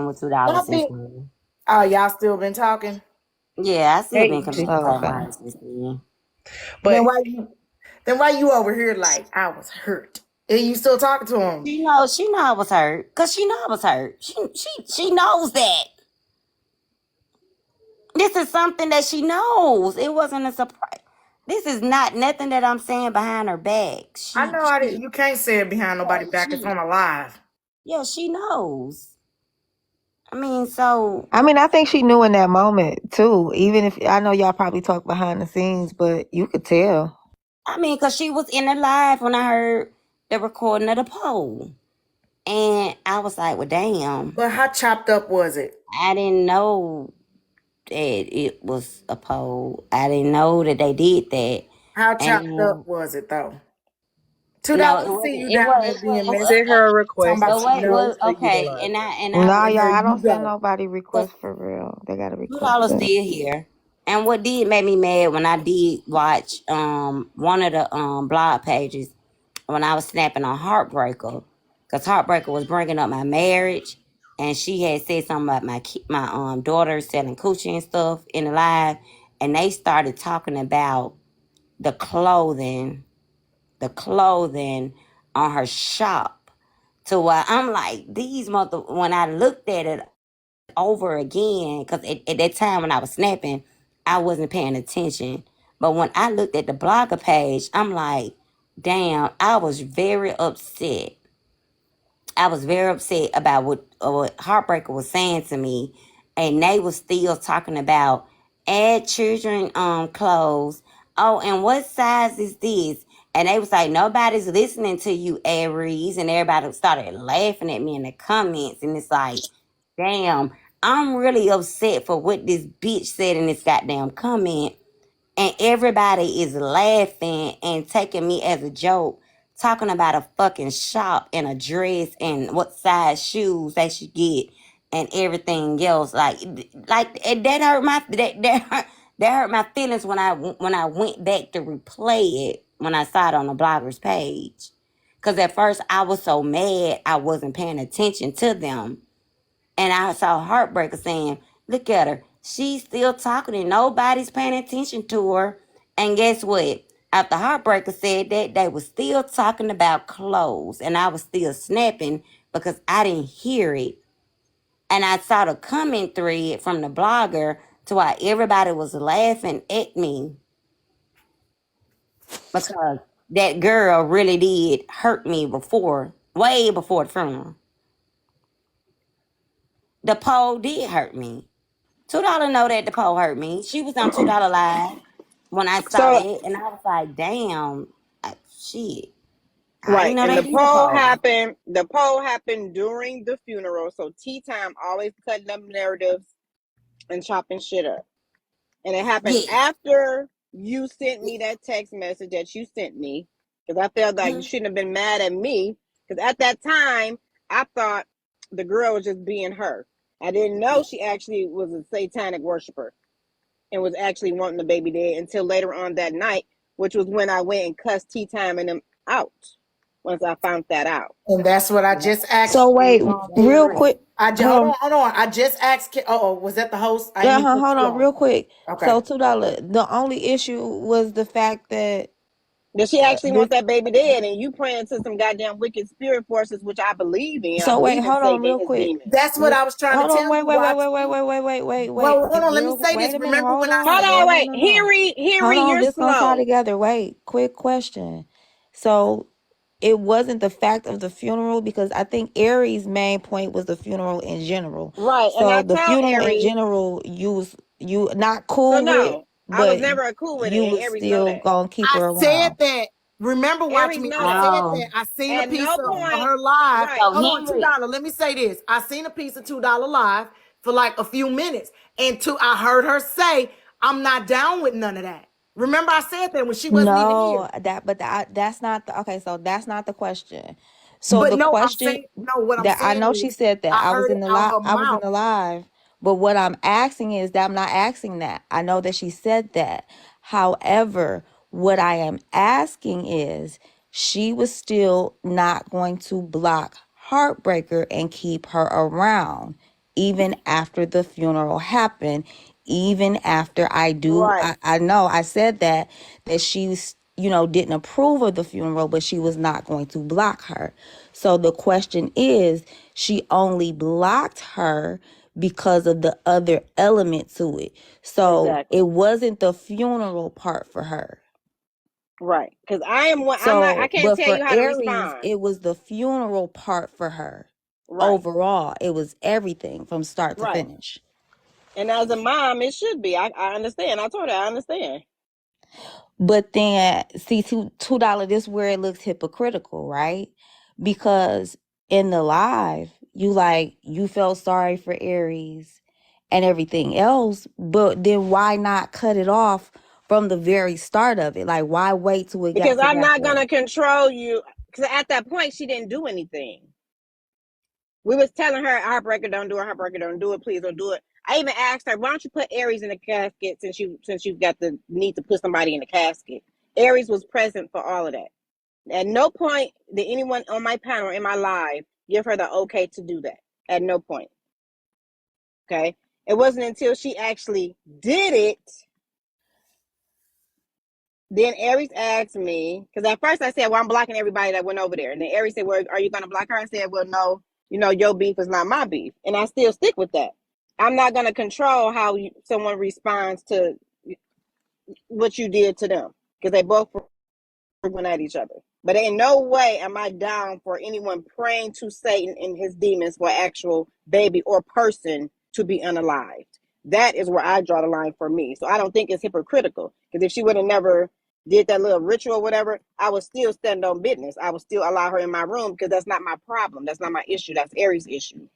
with $2 I since think. then. Oh, y'all still been talking? Yeah, I still been Hey, communicating oh, with okay. her since then. Then But why you over here like I was hurt? And you still talking to him? She know I was hurt. Cause she know I was hurt. She knows that. This is something that she knows. It wasn't a surprise. This is not nothing that I'm saying behind her back. I know you can't say it behind nobody's back. It's on a live. Yeah, she knows. I mean, so I mean, I think she knew in that moment too. Even if I know y'all probably talk behind the scenes, but you could tell. I mean, cause she was in the live when I heard the recording of the poll, and I was like, "Well, damn." But how chopped up was it? I didn't know that it was a poll. I didn't know that they did that. How chopped up And was it though? $2 no, it to see wasn't. you It down was. there being It messy. was Send her a Talking request and about so she you what know. was knows to okay, utilize and it. I Nah, was y'all, There I you don't send go. nobody because requests for real. They gotta request $2 it. still here. And what did make me mad when I did watch one of the blog pages when I was snapping on Heartbreaker, because Heartbreaker was bringing up my marriage, and she had said something about my daughter selling coochie and stuff in the live, and they started talking about the clothing, the clothing on her shop. To where I'm like, these mother. When I looked at it over again, because at that time when I was snapping, I wasn't paying attention. But when I looked at the blogger page, I'm like, damn, I was very upset. I was very upset about what Heartbreaker was saying to me, and they was still talking about add children clothes. Oh, and what size is this? And they was like, nobody's listening to you, Aries, and everybody started laughing at me in the comments, and it's like, damn, I'm really upset for what this bitch said in this goddamn comment, and everybody is laughing and taking me as a joke, talking about a fucking shop and a dress and what size shoes they should get and everything else. That hurt that hurt my feelings when I went back to replay it when I saw it on the blogger's page. Cause at first I was so mad I wasn't paying attention to them. And I saw Heartbreaker saying, look at her. She's still talking and nobody's paying attention to her. And guess what? After Heartbreaker said that, they were still talking about clothes. And I was still snapping because I didn't hear it. And I saw the comment thread from the blogger to why everybody was laughing at me because that girl really did hurt me before, way before the funeral. The poll did hurt me. $2 know that the pole hurt me. She was on $2 live when I saw So that, and I was like, damn, shit. I ain't right, know and they the did the poll pole. happened. The poll happened during the funeral. So tea time always cutting up narratives and chopping shit up. And it happened Yeah. after you sent me that text message that you sent me, because I felt like you Mhm. shouldn't have been mad at me, because at that time I thought the girl was just being her. I didn't know Yeah. she actually was a satanic worshiper and was actually wanting the baby dead until later on that night, which was when I went and cussed tea time and them out once I found that out. And that's what I just asked So you, wait, real Aries. quick, Hold hold on, on. hold on. I just asked. Oh, was that the host? I didn't Yeah, mean to cut hold you on, off. real quick. Okay. So $2. The only issue was the fact that Did she actually this. want that baby dead? And you praying to some goddamn wicked spirit forces, which I believe in. I So wait, believe in hold on, Satan and real his quick. demons. That's what I was trying to Hold on, tell wait, you, wait, wait, Watch wait, wait, Me. wait, wait, wait, wait, wait. Well, hold on. Let me say Wait this. a minute. Remember Hold when I Hold on. said, on, No, no, wait. no, no. Harry, Hold on. you're This gonna tie slow. together. Wait. Quick question. So it wasn't the fact of the funeral because I think Aries' main point was the funeral in general. Right. And So I the tell funeral in Aries, general, you not so cool with, no, I was but never a cool with it, you and was Aries know still that. gonna keep I her said around. that. Remember, Watch Aries Me. know I that. said No. that. I seen a At piece no of point, her live. right. So Hold on, Henry, $2. Let me say this. I seen a piece of $2 live for like a few minutes, and I heard her say, "I'm not down with none of that." Remember, I said that when she wasn't even here. No, that's not the okay, so that's not the question. So But the no, question what I'm that I saying know she is, said that I heard it out her I was in mouth. the live, but what I'm asking is that I'm not asking that. I know that she said that. However, what I am asking is she was still not going to block Heartbreaker and keep her around. even after the funeral happened, even after Right. I know I said that she's, didn't approve of the funeral, but she was not going to block her. So the question is, she only blocked her because of the other element to it. So Exactly. it wasn't the funeral part for her. Right. Because I am one. I'm not. I So, can't but tell for you how to Aries, respond. it was the funeral part for her. Right. Overall, it was everything from start to Right. finish. And as a mom, it should be. I understand. I told her I understand. But then, see, $2, this is where it looks hypocritical, right? Because in the live, you felt sorry for Aries and everything else, but then why not cut it off from the very start of it? Like, why wait till it got Because to I'm that not point? gonna control you. Because at that point, she didn't do anything. We was telling her, heartbreaker, don't do it. Heartbreaker, don't do it. Please don't do it. I even asked her, why don't you put Aries in the casket since you've got the need to put somebody in the casket. Aries was present for all of that. At no point did anyone on my panel or in my live give her the okay to do that. At no point. Okay. It wasn't until she actually did it. Then Aries asked me, because at first I said, well, I'm blocking everybody that went over there. And then Aries said, well, are you going to block her? I said, well, no, your beef is not my beef. And I still stick with that. I'm not going to control how someone responds to what you did to them, because they both went at each other. But in no way am I down for anyone praying to Satan and his demons for actual baby or person to be unalived. That is where I draw the line for me. So I don't think it's hypocritical, because if she would have never did that little ritual or whatever, I would still stand on business. I would still allow her in my room, because that's not my problem. That's not my issue. That's Aries' issue.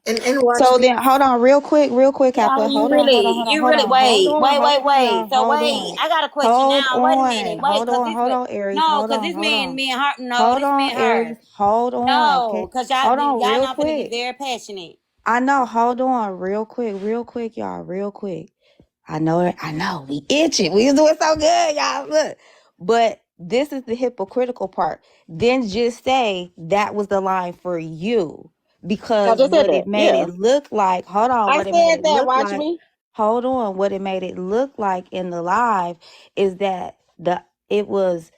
And watch So me. then, hold on, real quick, Yeah, Kappa. Hold on, you really wait, y'all. So Hold wait, on. I got a question Hold now. Wait a minute, on. wait, cause this Hold was on, Aries. no, cause this man, me and her, no, Hold this me on, and Aries. her, Hold on. no, Okay. cause Hold on, y'all real not gonna get quick. very passionate. I know. Hold on, real quick, y'all. Real quick. I know it. I know. We itching. We doing so good, y'all. Look. But this is the hypocritical part. Then just say that was the line for you. I Because just said what it that. made Yeah. it look like, hold on, I what it made said it that. look Watch like, me. hold on, what it made it look like in the live is that it was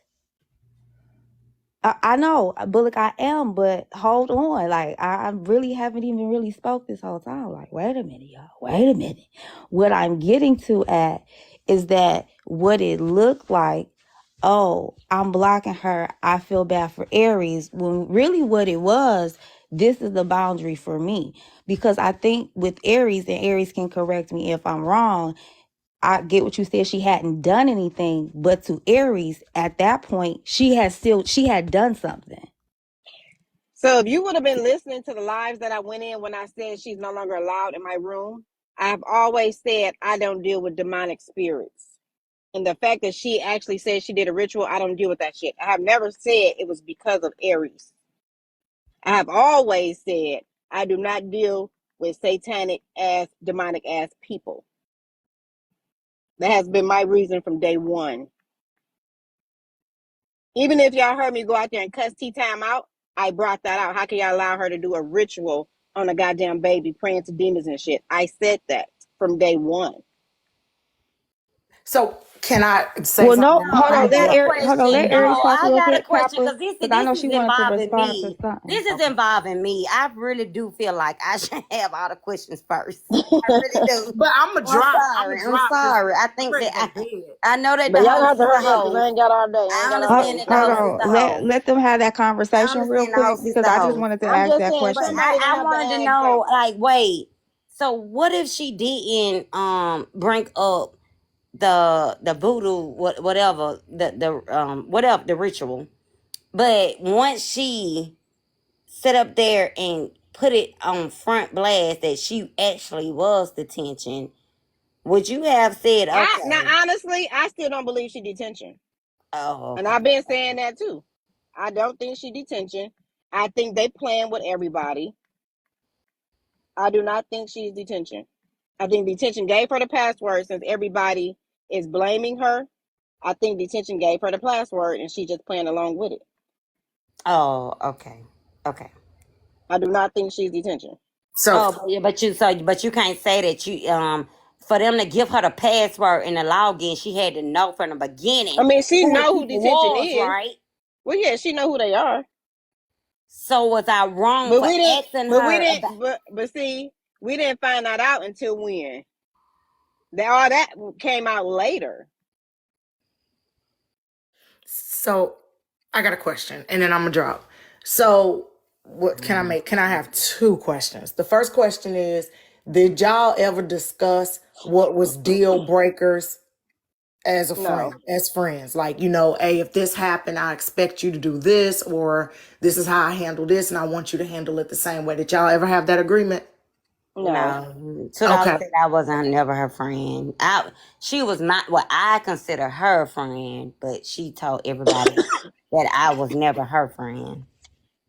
I know, Bullock, I am, but hold on. Like, I really haven't even really spoke this whole time. Like, wait a minute, y'all. Wait a minute. What I'm getting to at is that what it looked like, oh, I'm blocking her. I feel bad for Aries. When really what it was, this is the boundary for me. Because I think with Aries, and Aries can correct me if I'm wrong, I get what you said. She hadn't done anything, but to Aries at that point, she had done something. So if you would have been listening to the lives that I went in when I said she's no longer allowed in my room, I've always said I don't deal with demonic spirits. And the fact that she actually said she did a ritual, I don't deal with that shit. I have never said it was because of Aries. I have always said I do not deal with satanic ass, demonic ass people. That has been my reason from day one. Even if y'all heard me go out there and cuss tea time out, I brought that out. How can y'all allow her to do a ritual on a goddamn baby praying to demons and shit? I said that from day one. So can I say Well, something no, one No, more hold I on. thing? Let got a Yeah. question. No, Aries talk I real got a quick, question Kappa, because this because I this know is she wanted to involving respond to me. something. This is Okay. involving me. I really do feel like I should have all the questions first. I really do. But I'm gonna drop. I'm gonna I'm drop because sorry. I I'm think ready that to go to bed. I know that But the y'all host gonna have is to the hurry up because I host. ain't got all day. I ain't I got all understand day. that the Hold host is on. the host. Let them have that I conversation real understand the quick host is because the I just host. wanted to I'm ask just that saying But question. somebody gonna I have to wanted to ask that. know, like, wait. So what if she didn't bring up the voodoo whatever the whatever the ritual, but once she sit up there and put it on front blast that she actually was detention, would you have said Now okay? honestly, I still don't believe she detention. Oh, And okay. I've been saying that too. I don't think she detention. I think they playing with everybody. I do not think she's detention. I think detention gave her the password since everybody is blaming her. I think detention gave her the password and she just playing along with it. Oh, okay. Okay. I do not think she's detention. So Oh, but you can't say that you for them to give her the password and the login, she had to know from the beginning I mean, she who the know who people detention was, is. right? Well, yeah, she know who they are. So was I wrong But for we didn't. asking But we her about? didn't. But see, we didn't find that out until when. That all that came out later. So I got a question and then I'm gonna drop. So what can I make? Can I have two questions? The first question is, did y'all ever discuss what was deal breakers as a No, friend, as friends? Like, hey, if this happened, I expect you to do this, or this is how I handle this, and I want you to handle it the same way. Did y'all ever have that agreement? no. No, $2 Okay. said I wasn't never her friend. She was not what I consider her friend, but she told everybody that I was never her friend.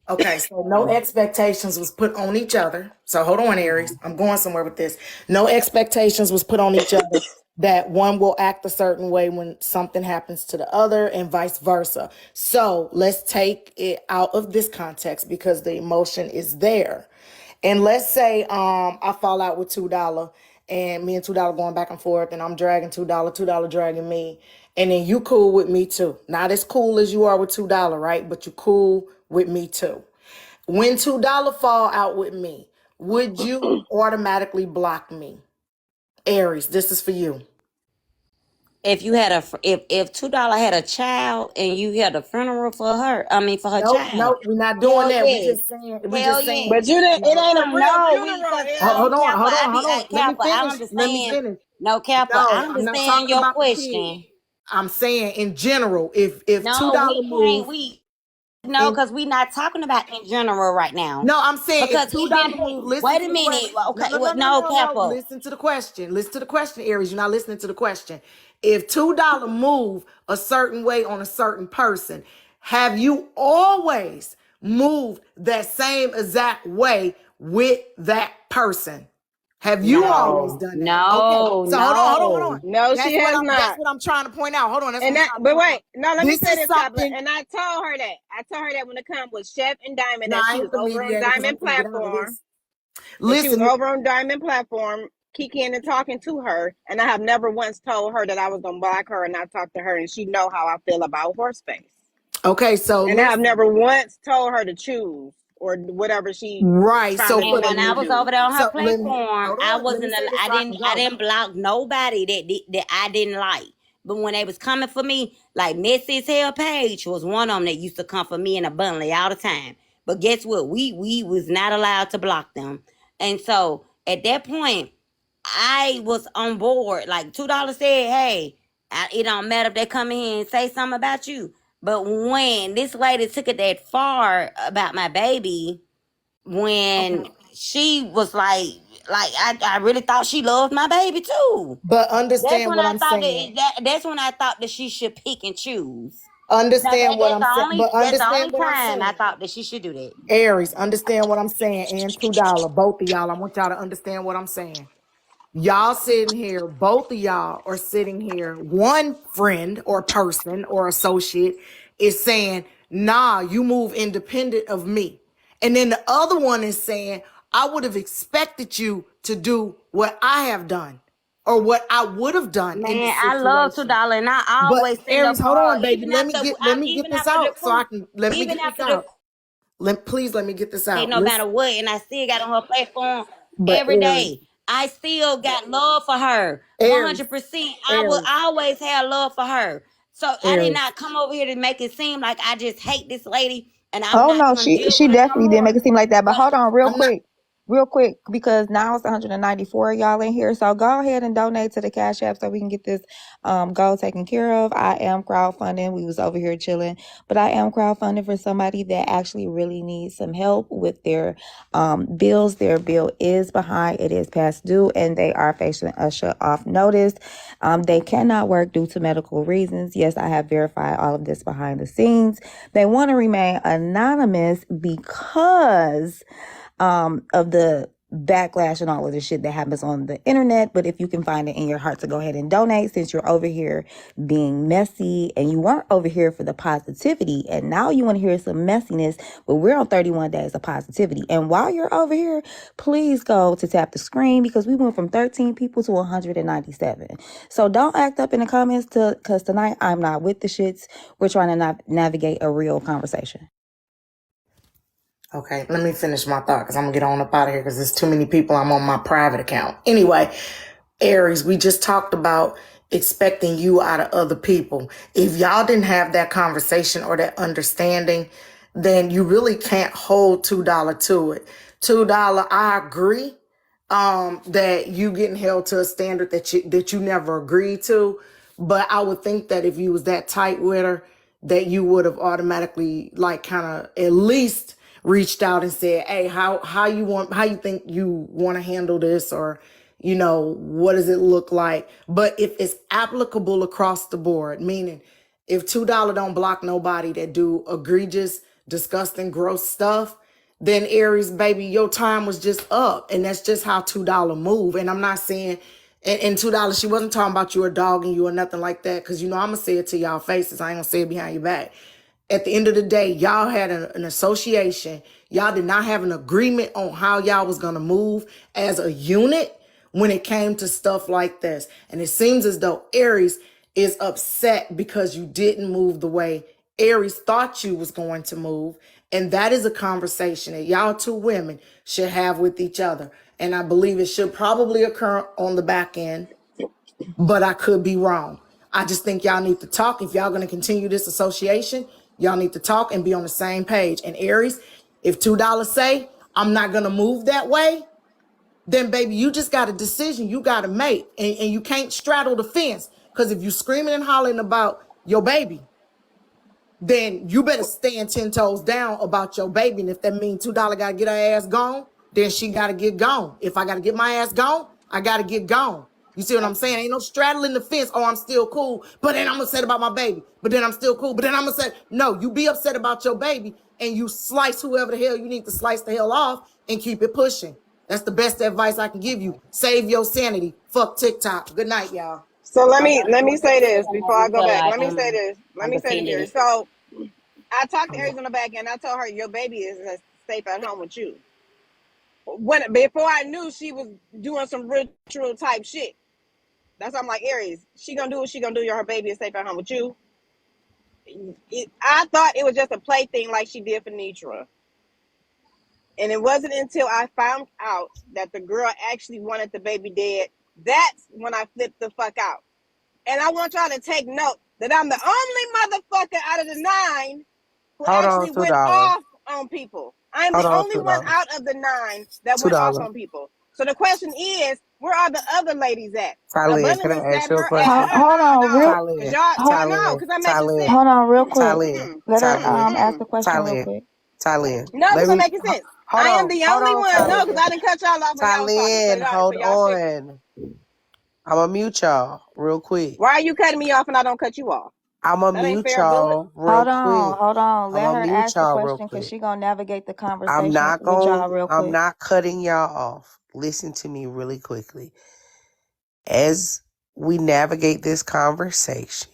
Okay, so no expectations was put on each other. So hold on, Aries. I'm going somewhere with this. No expectations was put on each other that one will act a certain way when something happens to the other and vice versa. So let's take it out of this context because the emotion is there. And let's say I fall out with $2 and me and $2 going back and forth and I'm dragging $2 dragging me. And then you cool with me too. Not as cool as you are with $2, right? But you cool with me too. When $2 fall out with me, would you automatically block me? Aries, this is for you. If you had if $2 had a child and you had a funeral for her, I mean for her Nope, child, nope, we're not doing hell that. We yes, just saying, we hell just saying. But yes. you didn't. It No. ain't a real No, funeral, because Hold Aries. on, Kappa, hold on, hold on. Let me Kappa, I finish. Let me understand. finish. No, Kappa, I No, I'm not understand talking your about the kid. question. I'm saying in general, if No, $2 we can't. move No, in because we not talking about in general right now. no, I'm saying if Because $2 move, listen wait to a the minute. question. No, Okay, no, no, what? no, No, no, no. Kappa. Listen to the question. Listen to the question, Aries. You're not listening to the question. If $2 move a certain way on a certain person, have you always moved that same exact way with that person? Have you always No, done that? Okay. no, So hold on. no. No, she has That's not. what I'm trying to point out. Hold on. That's what And I'm that, trying to but point wait, out. no, let me This say is this, Kappa. something. And I told her that. I told her that when it comes with Chef and Diamond, No, that I she was ain't the over on mediator because I'm Diamond gonna get out of platform. this. That she was Listen, over on Diamond platform, kicking and talking to her. And I have never once told her that I was gonna block her and not talk to her. And she know how I feel about horse face. okay, so And I have listen. never once told her to choose or whatever she Right. trying So to for And the when make me I was do. over there on her so let me platform, hold I on. Let me wasn't. say this so I can I go. didn't block nobody that I didn't like. But when they was coming for me, like Messy as Hell Page was one of them that used to come for me in a bundle all the time. But guess what? We was not allowed to block them. And so at that point, I was on board. Like $2 said, "Hey, it don't matter if they come in here and say something about you." But when this lady took it that far about my baby, Okay. when she was like I really thought she loved my baby too. But That's understand when what I I'm thought saying. that's when I thought that she should pick and choose. Now Understand what I'm saying. But that's the only understand what I'm time I saying. thought that she should do that. Aries, understand what I'm saying. And $2. Both of y'all. I want y'all to understand what I'm saying. Y'all sitting here, both of y'all are sitting here. One friend or person or associate is saying, nah, you move independent of me. And then the other one is saying, I would have expected you to do what I have done or what I would have done in Man, this I love situation. $2 and I But always stand up Aries, for hold her, on, baby. Let me get even this after the out so I crew, can let me even get this after the out. Please let me get this say out. no matter Listen, what, and I still got on her platform but every day. I still got love for her, Aries, 100%. I will Aries, always have love for her. So I did Aries. not come over here to make it seem like I just hate this lady and I'm Oh not no, gonna deal she with her no definitely didn't make more. it seem like that. But But hold on, I'm not real quick, because now it's 194 of y'all in here. So go ahead and donate to the Cash App so we can get this goal taken care of. I am crowdfunding. We was over here chilling, but I am crowdfunding for somebody that actually really needs some help with their bills. Their bill is behind; it is past due, and they are facing a shut off notice. They cannot work due to medical reasons. Yes, I have verified all of this behind the scenes. They want to remain anonymous because of the backlash and all of the shit that happens on the internet. But if you can find it in your heart to go ahead and donate, since you're over here being messy and you weren't over here for the positivity, and now you want to hear some messiness, but we're on 31 days of positivity. And while you're over here, please go to tap the screen, because we went from 13 people to 197. So don't act up in the comments, because tonight I'm not with the shits. We're trying to navigate a real conversation. Okay, let me finish my thought because I'm gonna get on up out of here because there's too many people. I'm on my private account. Anyway, Aries, we just talked about expecting you out of other people. If y'all didn't have that conversation or that understanding, then you really can't hold $2 to it. $2, I agree that you getting held to a standard that you never agreed to. But I would think that if you was that tight with her, that you would have automatically like kind of at least reached out and said, hey, how you think you want to handle this, or what does it look like? But if it's applicable across the board, meaning if $2 don't block nobody that do egregious, disgusting, gross stuff, then Aries, baby, your time was just up. And that's just how $2 move. And I'm not saying, and $2, she wasn't talking about you or dogging you or nothing like that. Because, I'm going to say it to y'all faces. I ain't going to say it behind your back. At the end of the day, y'all had an association. Y'all did not have an agreement on how y'all was going to move as a unit when it came to stuff like this. And it seems as though Aries is upset because you didn't move the way Aries thought you was going to move. And that is a conversation that y'all two women should have with each other. And I believe it should probably occur on the back end, but I could be wrong. I just think y'all need to talk. If y'all going to continue this association, y'all need to talk and be on the same page. And Aries, if $2 say, I'm not going to move that way, then baby, you just got a decision you got to make. And you can't straddle the fence. Because if you screaming and hollering about your baby, then you better stand 10 toes down about your baby. And if that means $2 got to get her ass gone, then she got to get gone. If I got to get my ass gone, I got to get gone. You see what I'm saying? Ain't no straddling the fence. Oh, I'm still cool, but then I'm upset about my baby. But then I'm still cool, but then I'm upset. No, you be upset about your baby and you slice whoever the hell you need to slice the hell off and keep it pushing. That's the best advice I can give you. Save your sanity. Fuck TikTok. Good night, y'all. So let me say this before I go feel back. like Let me say this. Let I'm me say this, defending Aries. it. So I talked to Aries on the back end. I told her your baby is safe at home with you. Before I knew she was doing some ritual type shit. That's why I'm like, Aries, she gonna do what she gonna do. Her baby is safe at home with you. I thought it was just a play thing like she did for Nitra. And it wasn't until I found out that the girl actually wanted the baby dead, that's when I flipped the fuck out. And I want y'all to take note that I'm the only motherfucker out of the 9 who actually went off on people. I'm the only one out of the 9 that went off on people. So the question is, where are the other ladies at? Abundantly said her ass. Hold on, real. Because y'all know, because I'm making sense. Hold on, real quick. Let her ask the question real quick. No, because I'm making sense. I am the only one. No, because I didn't cut y'all off when y'all was talking. Hold on. I'm gonna mute y'all real quick. Why are you cutting me off and I don't cut you off? I'm gonna mute y'all real quick. Hold on. Let her ask the question because she's gonna navigate the conversation I'm not cutting y'all off. Listen to me really quickly. As we navigate this conversation,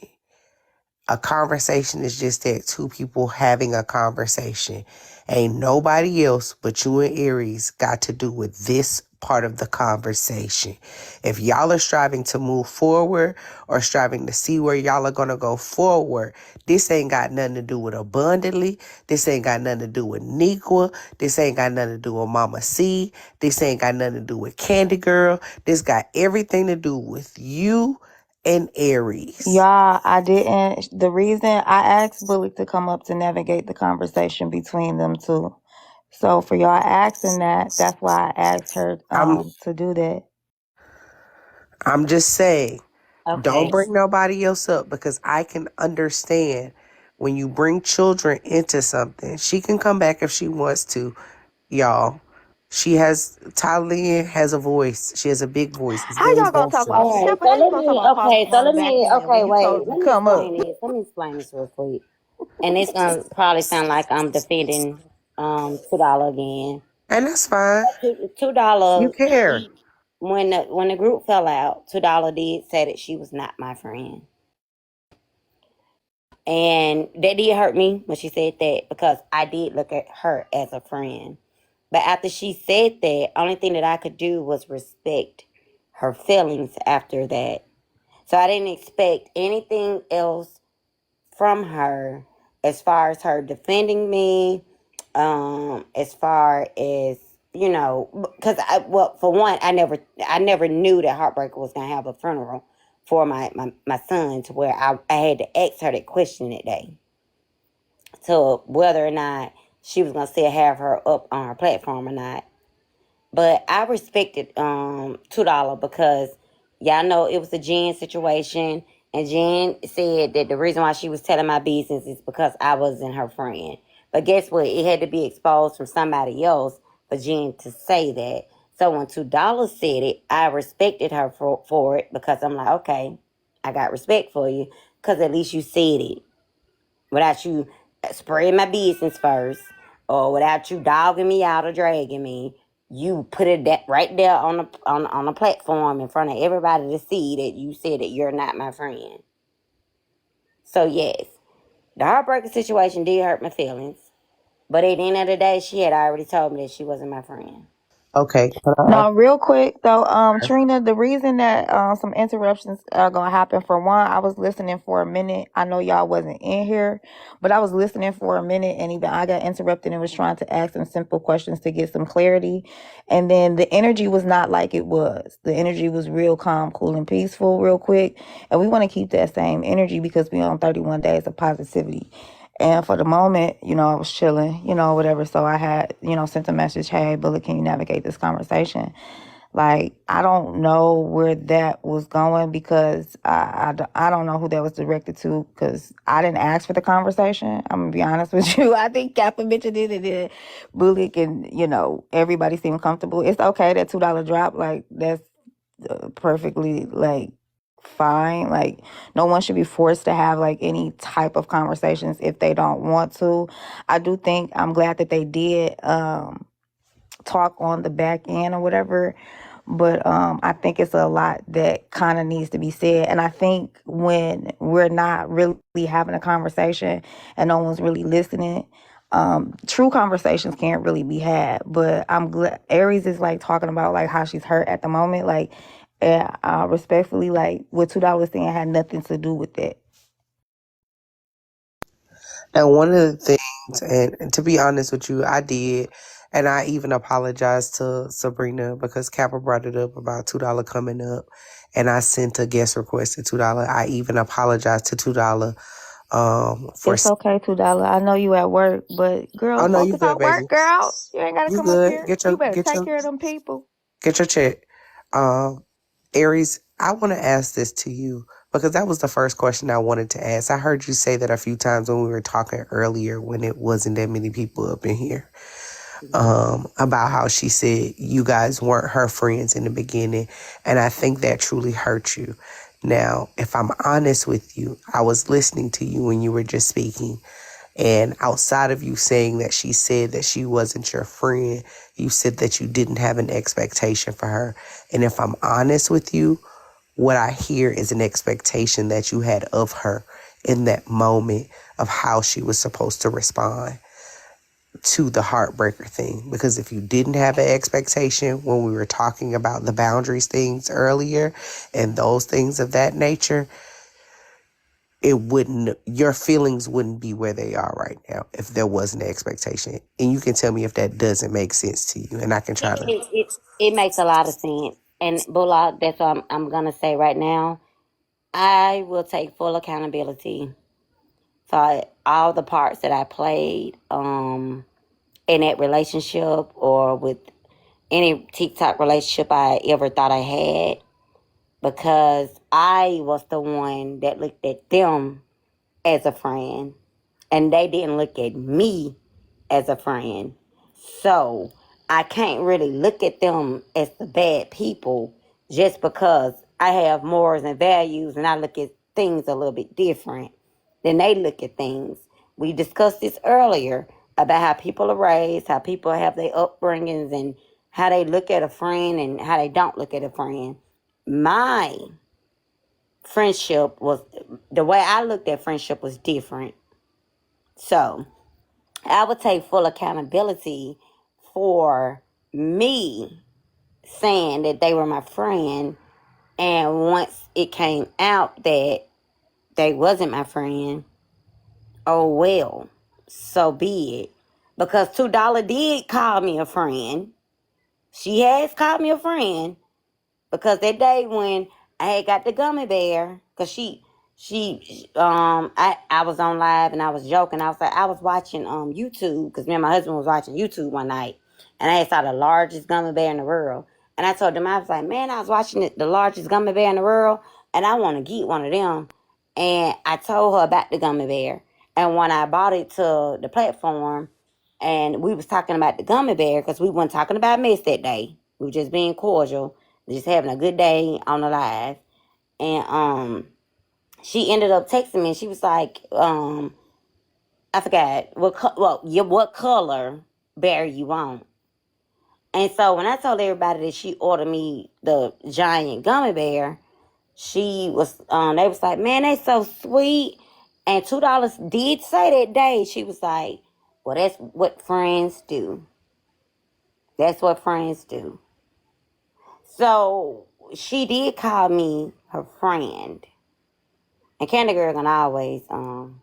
a conversation is just that, two people having a conversation. Ain't nobody else but you and Aries got to do with this part of the conversation. If y'all are striving to move forward or striving to see where y'all are going to go forward, this ain't got nothing to do with Abundantly. This ain't got nothing to do with Niqua. This ain't got nothing to do with Mama C. This ain't got nothing to do with Candy Girl. This got everything to do with you and Aries. Y'all, I didn't. The reason I asked Bully to come up to navigate the conversation between them two. So for y'all asking that, that's why I asked her to do that. I'm just saying, Okay. don't bring nobody else up, because I can understand when you bring children into something. She can come back if she wants to, y'all. Tyleen has a voice. She has a big voice. It's How very y'all gonna talk about All right, Pepper? How you gonna talk about politics on the back end when you told her to come up? Let me explain this real quick. And it's gonna probably sound like I'm defending $2 again. And that's fine. You $2. care. When the group fell out, $2 did say that she was not my friend. And that did hurt me when she said that because I did look at her as a friend. But after she said that, only thing that I could do was respect her feelings after that. So I didn't expect anything else from her as far as her defending me, as far as because for one, I never knew that Heartbreaker was gonna have a funeral for my son, to where I had to ask her that question that day, to whether or not she was gonna still have her up on her platform or not. But I respected $2 because y'all know it was a Jen situation, and Jen said that the reason why she was telling my business is because I wasn't her friend. But guess what? It had to be exposed from somebody else for Jen to say that. So when $2 said it, I respected her for it, because I'm like, okay, I got respect for you because at least you said it without you spreading my business first, or without you dogging me out or dragging me. You put it that right there on the platform in front of everybody to see that you said that you're not my friend. So yes, the heartbreaking situation did hurt my feelings, but at the end of the day, she had already told me that she wasn't my friend. Okay. No, real quick though, Trina, the reason that some interruptions are gonna happen, for one, I was listening for a minute. I know y'all wasn't in here, but I was listening for a minute, and even I got interrupted and was trying to ask some simple questions to get some clarity. And then the energy was not like it was. The energy was real calm, cool, and peaceful, real quick. And we want to keep that same energy because we on 31 days of positivity. And for the moment, I was chilling, whatever. So I had, sent a message, hey, Bullet, can you navigate this conversation? Like, I don't know where that was going because I don't know who that was directed to, because I didn't ask for the conversation. I'm going to be honest with you. I think Kappa mentioned it, and then Bullet and, everybody seemed comfortable. It's okay, that $2 drop. Like, that's perfectly, like, fine. Like, no one should be forced to have like any type of conversations if they don't want to. I do think I'm glad that they did talk on the back end or whatever, but I think it's a lot that kind of needs to be said. And I think when we're not really having a conversation and no one's really listening, true conversations can't really be had. But I'm glad Aries is like talking about like how she's hurt at the moment, like, and respectfully, like what $2 saying had nothing to do with that. And one of the things, and to be honest with you, I did, and I even apologized to Sabrina because Kappa brought it up about $2 coming up, and I sent a guest request to $2. I even apologized to $2 for. It's okay, $2. I know you at work, but girl, Oh no, you focus good, on baby. work, girl. You ain't gotta You come up good. here. You better take care of them people. Get your check. Um, Aries, I want to ask this to you because that was the first question I wanted to ask. I heard you say that a few times when we were talking earlier when it wasn't that many people up in here. About how she said you guys weren't her friends in the beginning. And I think that truly hurt you. Now, if I'm honest with you, I was listening to you when you were just speaking. And outside of you saying that she said that she wasn't your friend, you said that you didn't have an expectation for her. And if I'm honest with you, what I hear is an expectation that you had of her in that moment of how she was supposed to respond to the heartbreaker thing. Because if you didn't have an expectation when we were talking about the boundaries things earlier and those things of that nature, your feelings wouldn't be where they are right now if there wasn't an expectation. And you can tell me if that doesn't make sense to you, and I can try to. It makes a lot of sense. And Bullock, that's what I'm gonna say right now. I will take full accountability for all the parts that I played in that relationship, or with any TikTok relationship I ever thought I had, because I was the one that looked at them as a friend, and they didn't look at me as a friend. So I can't really look at them as the bad people just because I have morals and values and I look at things a little bit different than they look at things. We discussed this earlier. about how people are raised, how people have their upbringings, and how they look at a friend and how they don't look at a friend. My friendship was, the way I looked at friendship was different. So I would take full accountability for me saying that they were my friend. And once it came out that they wasn't my friend, oh well, so be it. Because $2 did call me a friend. She has called me a friend. Because that day when I had got the gummy bear, because I was on live and I was joking. I was watching YouTube, because me and my husband was watching YouTube one night, and I saw the largest gummy bear in the world. And I told them, I was like, man, I was watching the largest gummy bear in the world, and I want to get one of them. And I told her about the gummy bear. And when I bought it to the platform, and we was talking about the gummy bear, because we weren't talking about mess that day. We were just being cordial, just having a good day on the live. And she ended up texting me, and she was like, I forgot what color bear you want. And so when I told everybody that she ordered me the giant gummy bear, she was they was like, man, they so sweet. And $2 did say that day, she was like, well, that's what friends do. That's what friends do. So she did call me her friend. And Candy Girl gonna always do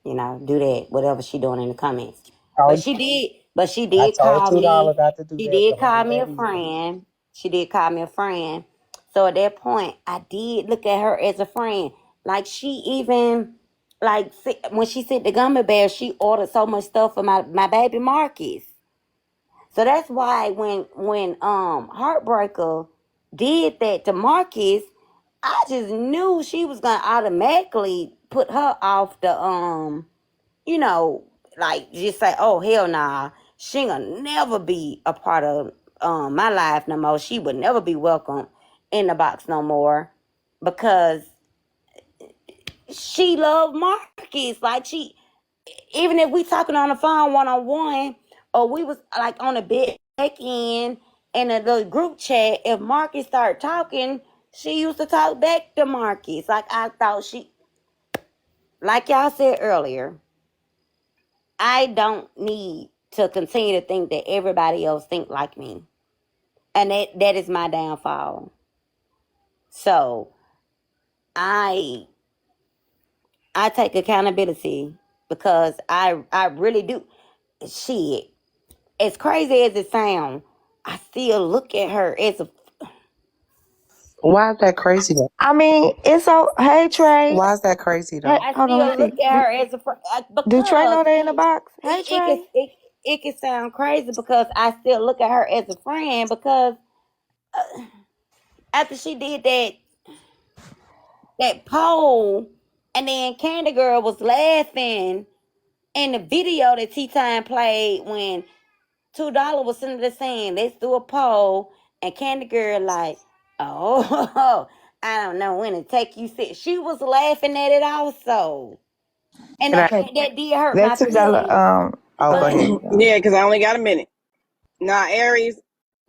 that, whatever she doing in the comments. But Told- she I did told call $2 me. not to do She that. did Don't call do me that a either. friend. She did call me a friend. So at that point, I did look at her as a friend. Like she even, when she said the gummy bear, she ordered so much stuff for my baby Marcus. So that's why when Heartbreaker did that to Marcus, I just knew she was gonna automatically put her off the you know, like just say, oh hell nah, she ain't gonna never be a part of my life no more. She would never be welcome in the box no more, because she loved Marcus. Like she, even if we talking on the phone 1-on-1, or we was like on a back end in a little group chat, if Marcus started talking, she used to talk back to Marcus. Like I thought like y'all said earlier, I don't need to continue to think that everybody else think like me. And that is my downfall. So I I take accountability, because I really do. Shit, as crazy as it sounds, I still look at her as a. Why is that crazy though? I mean, it's so. Hey Trey, Why is that crazy hey, though? I hold on. Let still me look see. at her as a Do Trey because know they in the box? Hey it can Trey. it can sound crazy, because I still look at her as a friend, because after she did that poll, and then Candy Girl was laughing in the video that Tea Time played when $2 was sitting there saying, let's do a poll, and Candy Girl like, oh, I don't know when to take you sit. She was laughing at it also. And Can I? Okay, that did hurt that my $2. feelings. Oh, go But ahead. Yeah, because I only got a minute. Now, Aries,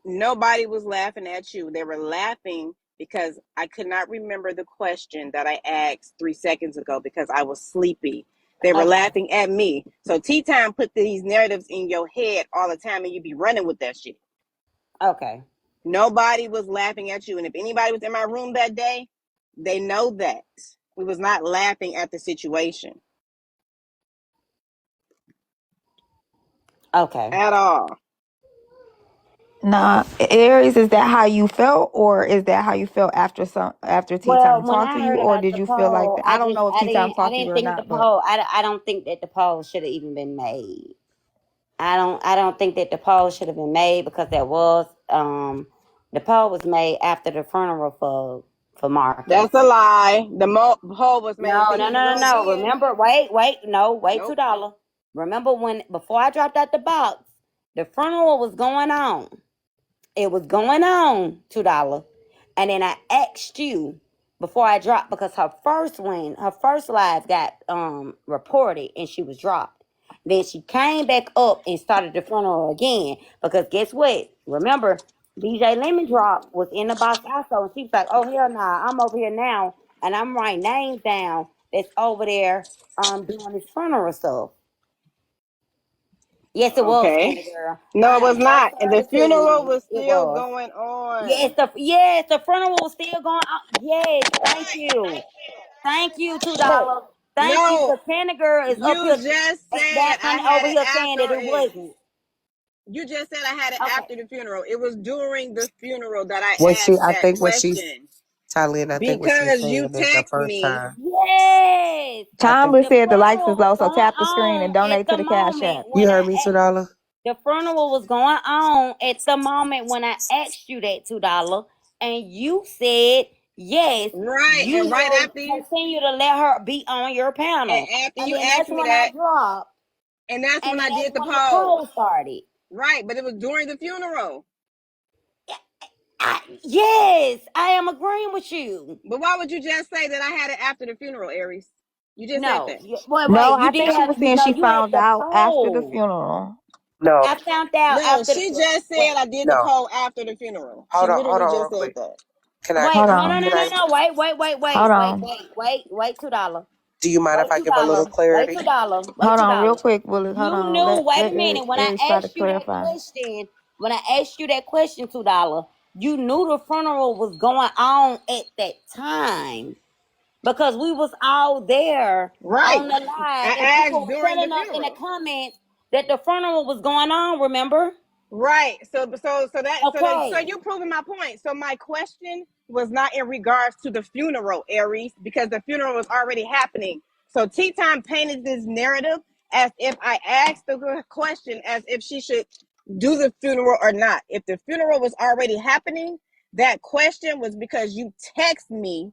nobody was laughing at you. They were laughing because I could not remember the question that I asked 3 seconds ago because I was sleepy. They were okay, laughing at me. So Tea Time put these narratives in your head all the time, and you be running with that shit. okay, Nobody was laughing at you. And if anybody was in my room that day, they know that. We was not laughing at the situation okay. at all. Nah, Aries, is that how you felt, or is that how you felt after Tea Well, Time when talked I to you, heard or about did the you feel like poll, that? I don't know if Tea Time I talked to you didn't or think the not, but poll. I don't think that the poll should have even been made. I don't think that the poll should have been made, because the poll was made after the funeral for Marcus. That's a lie. The poll was made and No, said no, he can no, no, run no. again. Remember, wait Nope. $2. Remember when before I dropped out the box, the funeral was going on. It was going on $2, and then I asked you before I dropped, because her first live got reported and she was dropped. Then she came back up and started the funeral again. Because guess what? Remember, DJ Lemon Drop was in the box also. And she was like, oh, hell nah, I'm over here now. And I'm writing names down that's over there doing this funeral stuff. Yes, it was, Okay. Candy Girl. No, I it am was so not. And sorry the to tell funeral you. was It still was. going Yes, on. the funeral was still going on. Yes, thank you. Thank you, $2. Thank you. No, The Candy Girl is up you here just said I and had over it here saying that after it it. wasn't. You just said I had it Okay. after the funeral. It was during the funeral that I What she, asked I that think what she's, question Tylin, I think what she's because saying you is the text first me. time. Yes. I think Chamba The said the lights is funeral was low, so going tap the screen and on at donate to the the Cash moment App. you when heard me, $2. the funeral was going on at the moment when I asked you that $2, and you said yes, Right. you And right will after you continue to let her be on your and panel. after And you then asked that's me when I that, dropped, and that's and when then I that's did the when the poll. poll started. Right, but it was during the funeral. Yes, I am agreeing with you. But why would you just say that I had it after the funeral, Aries? You just said No, that. No, wait, you I did think she have was saying no. she You had found the out after the poll. funeral. No, I found out No, after she the just said wait. I did the no. poll after the funeral. She Hold literally on real just said quick. that. Can I, Wait, Hold no, no, on. no, can no, I, no. Hold on. Wait, $2. do you mind if Wait, I two give a little dollar. Wait, clarity? $2. Wait, Hold two on, real dollar. quick, Willie. Hold You on. knew. Wait a Let minute. When I Aries try to asked you that clarify. question, $2, you knew the funeral was going on at that time because we was all there Right. on the live, and I people asked were during the telling us in the funeral. comments that the funeral was going on. Remember? Right. So Okay. you proving my point. So my question was not in regards to the funeral, Aries, because the funeral was already happening. So Tea Time painted this narrative as if I asked the question as if she should do the funeral or not. If the funeral was already happening, that question was because you text me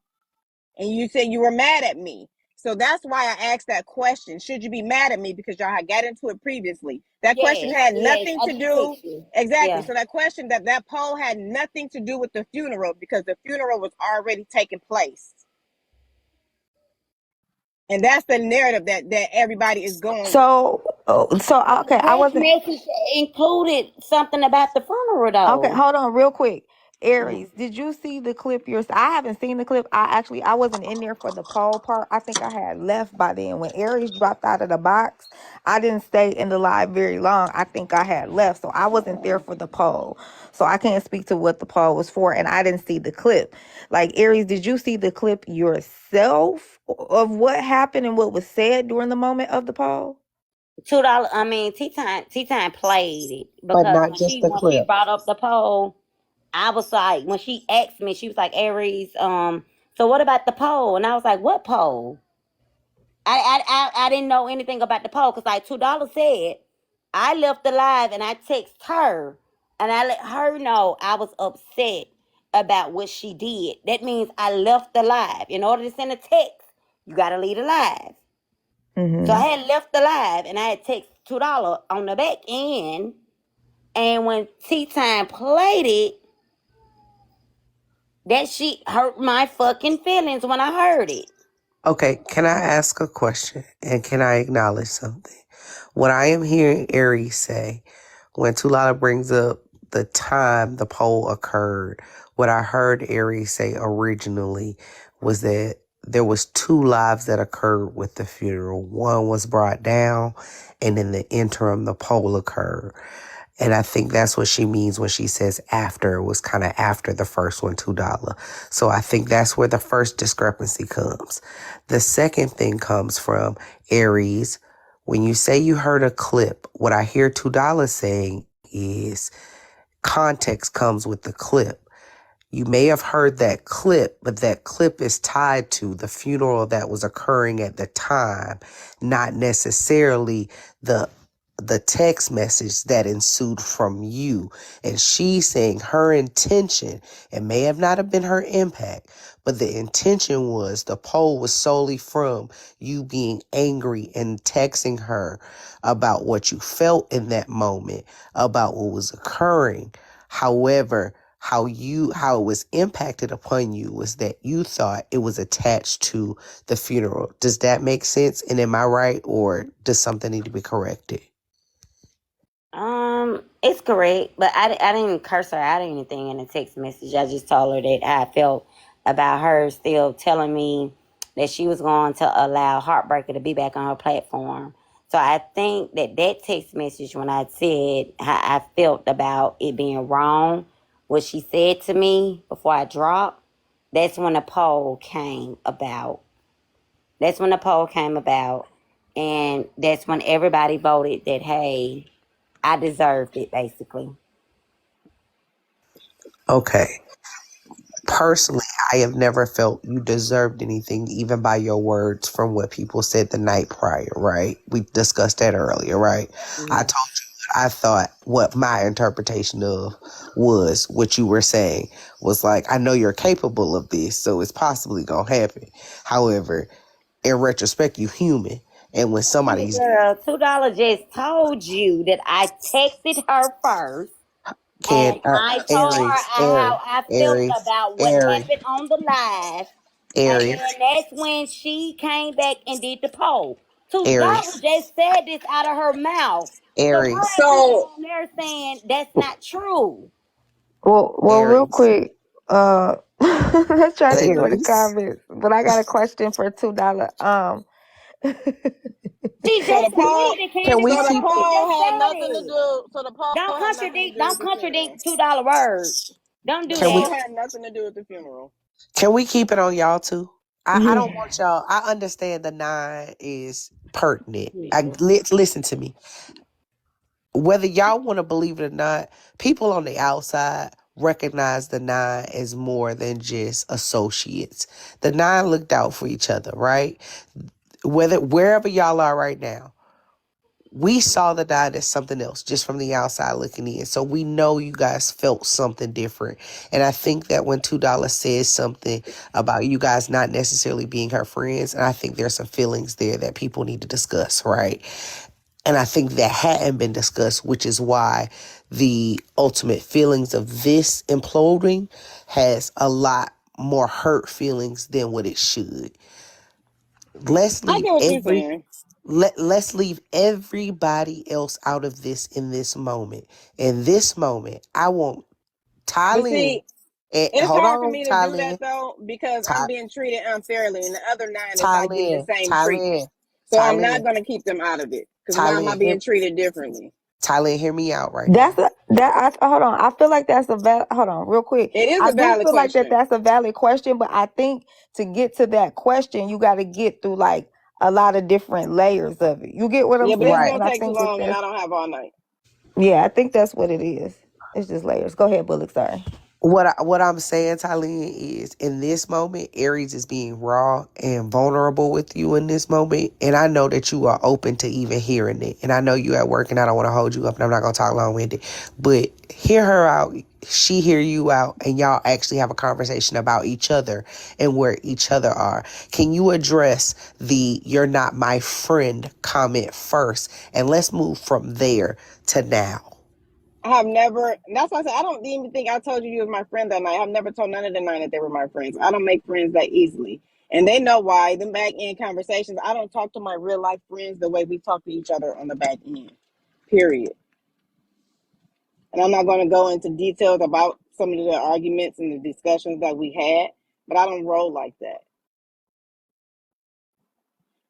and you said you were mad at me. So that's why I asked that question. Should you be mad at me because y'all had got into it previously? That question Yes. had Yes. nothing I to did do. text you. Exactly. Yeah. So that question, that poll had nothing to do with the funeral because the funeral was already taking place. And that's the narrative that everybody is going with. Okay, I Text wasn't. message included something about the funeral Okay, though. hold on real quick. Mm. Aries, did you see the clip I haven't seen the clip. I wasn't in there for the poll part. I think I had left by then. When Aries dropped out of the box, I didn't stay in the live very long. I think I had left. So I wasn't there for the poll. So I can't speak to what the poll was for. And I didn't see the clip. Like, Aries, did you see the clip yourself of what happened and what was said during the moment of the poll? $2. I mean, Tea Time played it But because not just the when she clip. brought up the poll, I was like, when she asked me, she was like, Aries, so what about the poll? And I was like, what poll? I didn't know anything about the poll because like $2 said I left the live and I text her and I let her know I was upset about what she did. That means I left the live. In order to send a text, you gotta leave the live. So I Mm-hmm. had left the live and I had text $2 on the back end. And when Tea Time played it, that shit hurt my fucking feelings when I heard it. Okay, can I ask a question and can I acknowledge something? What I am hearing Aries say, when Tulala brings up the time the poll occurred, what I heard Aries say originally was that there was two lives that occurred with the funeral. One was brought down, and in the interim, the poll occurred. And I think that's what she means when she says after. It was kind of after the first one, $2. So I think that's where the first discrepancy comes. The second thing comes from Aries. When you say you heard a clip, what I hear $2 saying is context comes with the clip. You may have heard that clip, but that clip is tied to the funeral that was occurring at the time, not necessarily the text message that ensued from you. And she's saying her intention, it may have not have been her impact, but the intention was the poll was solely from you being angry and texting her about what you felt in that moment, about what was occurring. However, how it was impacted upon you was that you thought it was attached to the funeral. Does that make sense? And am I right, or does something need to be corrected? It's correct, but I didn't curse her out or anything in a text message. I just told her that how I felt about her still telling me that she was going to allow Heartbreaker to be back on her platform. So I think that text message, when I said how I felt about it being wrong, what she said to me before I dropped, that's when the poll came about. That's when the poll came about, and that's when everybody voted that, hey, I deserved it, basically. Okay. Personally, I have never felt you deserved anything, even by your words from what people said the night prior, right? We discussed that earlier, right? I Mm-hmm. told you what I thought, what my interpretation of was what you were saying was like, I know you're capable of this, so it's possibly gonna happen. However, in retrospect, you human. And when somebody's Girl, $2 just told you that I texted her first, can and I told her Aries, how I felt Aries, about what Aries, happened on the live, and Aries, then that's when she came back and did the poll. $2 Aries, just said this out of her mouth. So why Aries, are people So on there saying that's not true? Well, real Aries, quick, let's try to see what the Aries. comments. But I got a question for $2. She so the just poll admitted, Can Candace. we so the keep She it? just poll had said nothing to it. do so the Don't poll had nothing to contradict. do with Don't the funeral. contradict $2 words. Don't The do Can we? poll that. had nothing to do with the funeral. Can we keep it on y'all too? I don't Yeah. want y'all. I understand the 9 is pertinent. Yeah. Listen to me. Whether y'all want to believe it or not, people on the outside recognize the 9 as more than just associates. The 9 looked out for each other, right? Wherever y'all are right now, we saw the 9 as something else just from the outside looking in. So we know you guys felt something different. And I think that when $2 says something about you guys not necessarily being her friends, and I think there's some feelings there that people need to discuss, right? And I think that hadn't been discussed, which is why the ultimate feelings of this imploding has a lot more hurt feelings than what it should. Let's I leave get what you're saying. let's leave everybody else out of this in this moment. In this moment, I want But Tylin. see, And it's hold hard for on, me to do that Tylin. though because I'm Ty, being treated unfairly, and the other 9 is not getting the Tylin. same treatment. Tylin. So I'm not Tylin. going to keep them out of it because why am I Tylin. being treated differently? Tylin, hear me out right That's now. a that. Hold on. I feel like that's a hold on, real quick. It is I a do valid feel like question. that's a valid question, but I think to get to that question, you got to get through like a lot of different layers of it. You get what I'm Yeah, but it's saying? Right. going And to I take too think that long, and that's I don't have all night. yeah, I think that's what it is. It's just layers. Go ahead, Bullock. Sorry. What I'm saying, Tylene, is in this moment, Aries is being raw and vulnerable with you in this moment. And I know that you are open to even hearing it. And I know you at work and I don't want to hold you up and I'm not gonna talk long winded. But hear her out, she hear you out, and y'all actually have a conversation about each other and where each other are. Can you address the "you're not my friend" comment first? And let's move from there to now. I have never, that's why I said I don't even think I told you was my friend that night. I've never told none of the 9 that they were my friends. I don't make friends that easily. And they know why. Them back end conversations, I don't talk to my real life friends the way we talk to each other on the back end, period. And I'm not going to go into details about some of the arguments and the discussions that we had, but I don't roll like that.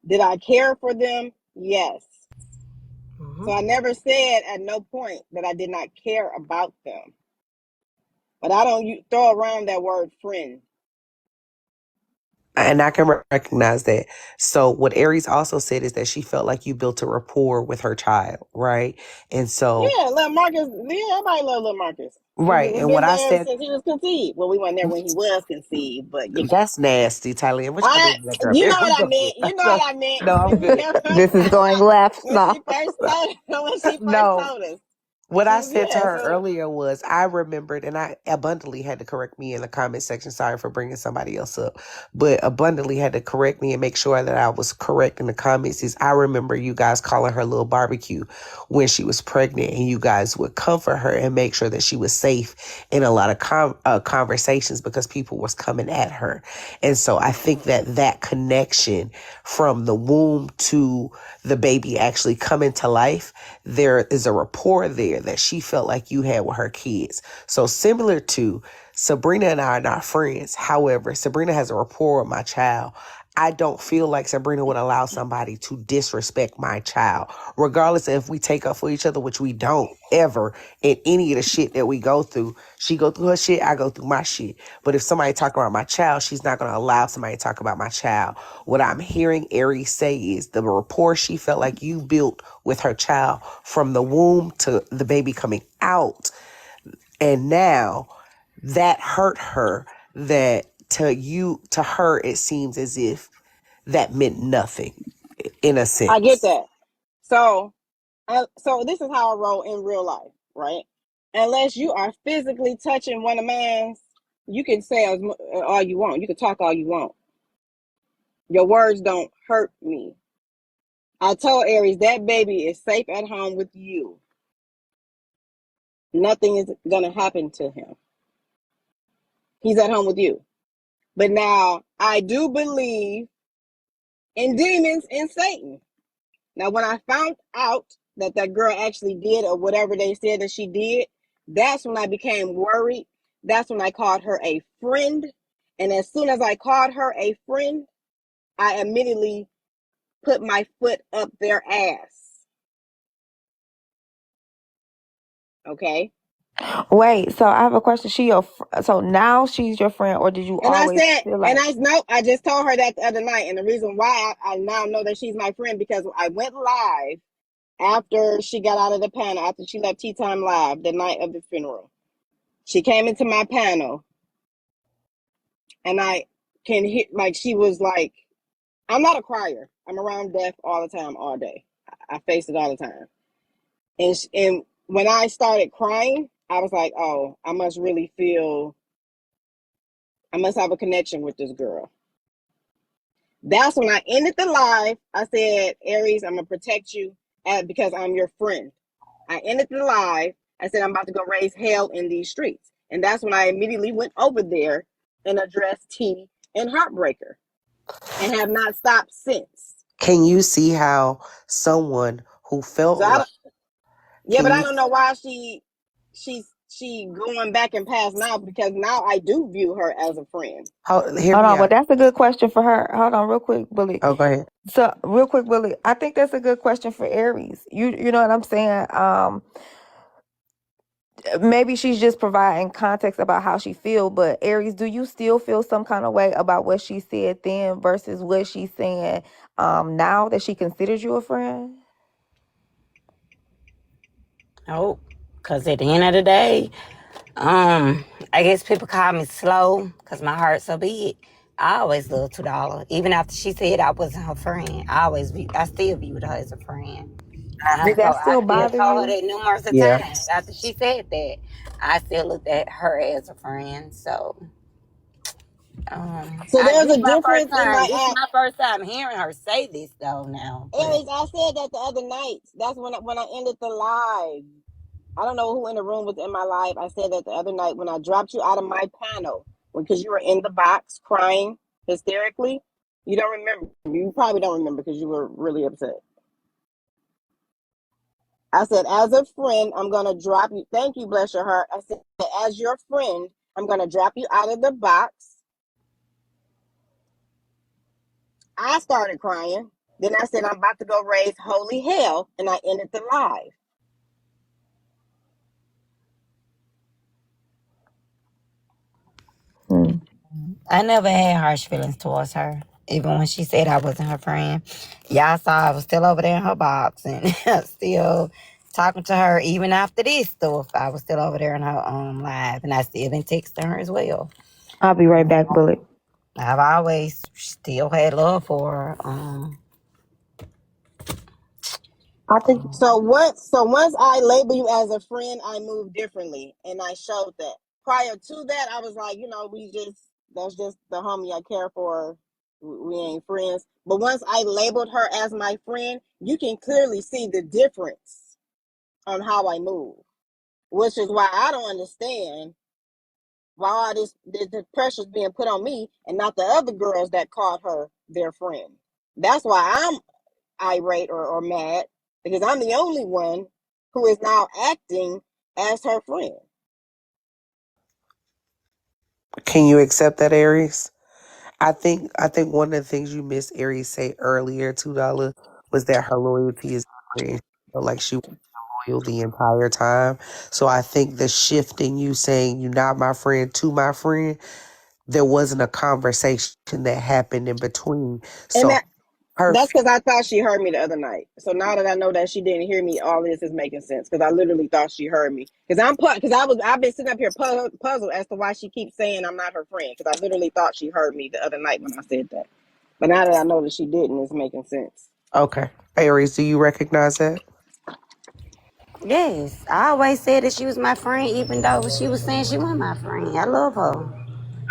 Did I care for them? Yes. Mm-hmm. So I never said at no point that I did not care about them. But I don't throw around that word friend. And I can recognize that. So what Aries also said is that she felt like you built a rapport with her child, right? And so, Yeah, little Marcus. Yeah, everybody love little Marcus. right. We've And what been I there said, since he was conceived. Well, we weren't there when he was conceived, but you know. that's nasty, Tyler. What y'all I, doing to that girl? you know I'm what I joking. meant. You know what I meant. No, I'm good. This is going left. When No. she first told, when she first No, told us. What I said to Yeah, her so earlier was I remembered, and I abundantly had to correct me in the comment section. Sorry for bringing somebody else up, but abundantly had to correct me and make sure that I was correct in the comments. Is I remember you guys calling her little barbecue when she was pregnant, and you guys would comfort her and make sure that she was safe in a lot of conversations because people was coming at her. And so I think that connection from the womb to the baby actually coming to life, there is a rapport there that she felt like you had with her kids. So similar to Sabrina and I are not friends. However, Sabrina has a rapport with my child. I don't feel like Sabrina would allow somebody to disrespect my child, regardless of if we take up for each other, which we don't ever in any of the shit that we go through. She go through her shit, I go through my shit. But if somebody talk about my child, she's not going to allow somebody to talk about my child. What I'm hearing Aries say is the rapport she felt like you built with her child from the womb to the baby coming out. And now that hurt her, that to her, it seems as if that meant nothing in a I get sense. that. So, so this is how I roll in real life, right? Unless you are physically touching one of mine, you can say all you want. You can talk all you want. Your words don't hurt me. I told Aries that baby is safe at home with you. Nothing is going to happen to him. He's at home with you. But now I do believe in demons and Satan. Now, when I found out that that girl actually did or whatever they said that she did, that's when I became worried. That's when I called her a friend. And as soon as I called her a friend, I immediately put my foot up their ass. Okay? Wait, so I have a question. So now she's your friend, or did you And I always said, feel and like? I know, I just told her that the other night. And the reason why I now know that she's my friend because I went live after she got out of the panel, after she left Tea Time Live the night of the funeral. She came into my panel and I can hear, like, she was like, I'm not a crier. I'm around death all the time, all day. I face it all the time. And when I started crying, I was like, oh, I must have a connection with this girl. That's when I ended the live. I said, Aries, I'm going to protect you because I'm your friend. I ended the live. I said, I'm about to go raise hell in these streets. And that's when I immediately went over there and addressed T and Heartbreaker and have not stopped since. Can you see how someone who felt So like, but can I you, don't know why she going back and past now because now I do view her as a friend. hear Hold me on, but out. that's a good question for her. Hold on, real quick, Bully. Oh, go ahead. So, real quick, Bully. I think that's a good question for Aries. You know what I'm saying? Maybe she's just providing context about how she feel, but Aries, do you still feel some kind of way about what she said then versus what she's saying now that she considers you a friend? Oh, because at the end of the day, I guess people call me slow because my heart's so big. I always loved $2. Even after she said I wasn't her friend, I still viewed her as a friend. And Did that I still still bother told her you? that numerous of Yeah. times after she said that. I still looked at her as a friend. So So there's this a is my first difference in time. my This is act. my first time hearing her say this though now. But Aries, I said that the other night. That's when I ended the live. I don't know who in the room was in my live. I said that the other night when I dropped you out of my panel because you were in the box crying hysterically. You don't remember. You probably don't remember because you were really upset. I said, as a friend, I'm going to drop you. Thank you, bless your heart. I said, as your friend, I'm going to drop you out of the box. I started crying. Then I said, I'm about to go raise holy hell. And I ended the live. Hmm. I never had harsh feelings towards her. Even when she said I wasn't her friend. Y'all saw I was still over there in her box and still talking to her even after this stuff. I was still over there in her live and I still been texting her as well. I'll be right back, Bullet. I've always still had love for her. I think So what? So once I label you as a friend, I move differently, and I showed that. Prior to that, I was like, that's just the homie I care for. We ain't friends. But once I labeled her as my friend, you can clearly see the difference on how I move, which is why I don't understand why all the pressure's being put on me and not the other girls that called her their friend. That's why I'm irate or mad, because I'm the only one who is now acting as her friend. can you accept that, Aries? I think one of the things you missed Aries say earlier, $2, was that her loyalty is different. She felt like she was loyal the entire time. So I think the shift in you saying you're not my friend to my friend, there wasn't a conversation that happened in between. And So her that's because I thought she heard me the other night. So now that I know that she didn't hear me, all this is making sense. Because I literally thought she heard me. I've been sitting up here puzzled as to why she keeps saying I'm not her friend. Because I literally thought she heard me the other night when I said that. But now that I know that she didn't, it's making sense. okay, Aries, do you recognize that? Yes, I always said that she was my friend, even though she was saying she wasn't my friend. I love her,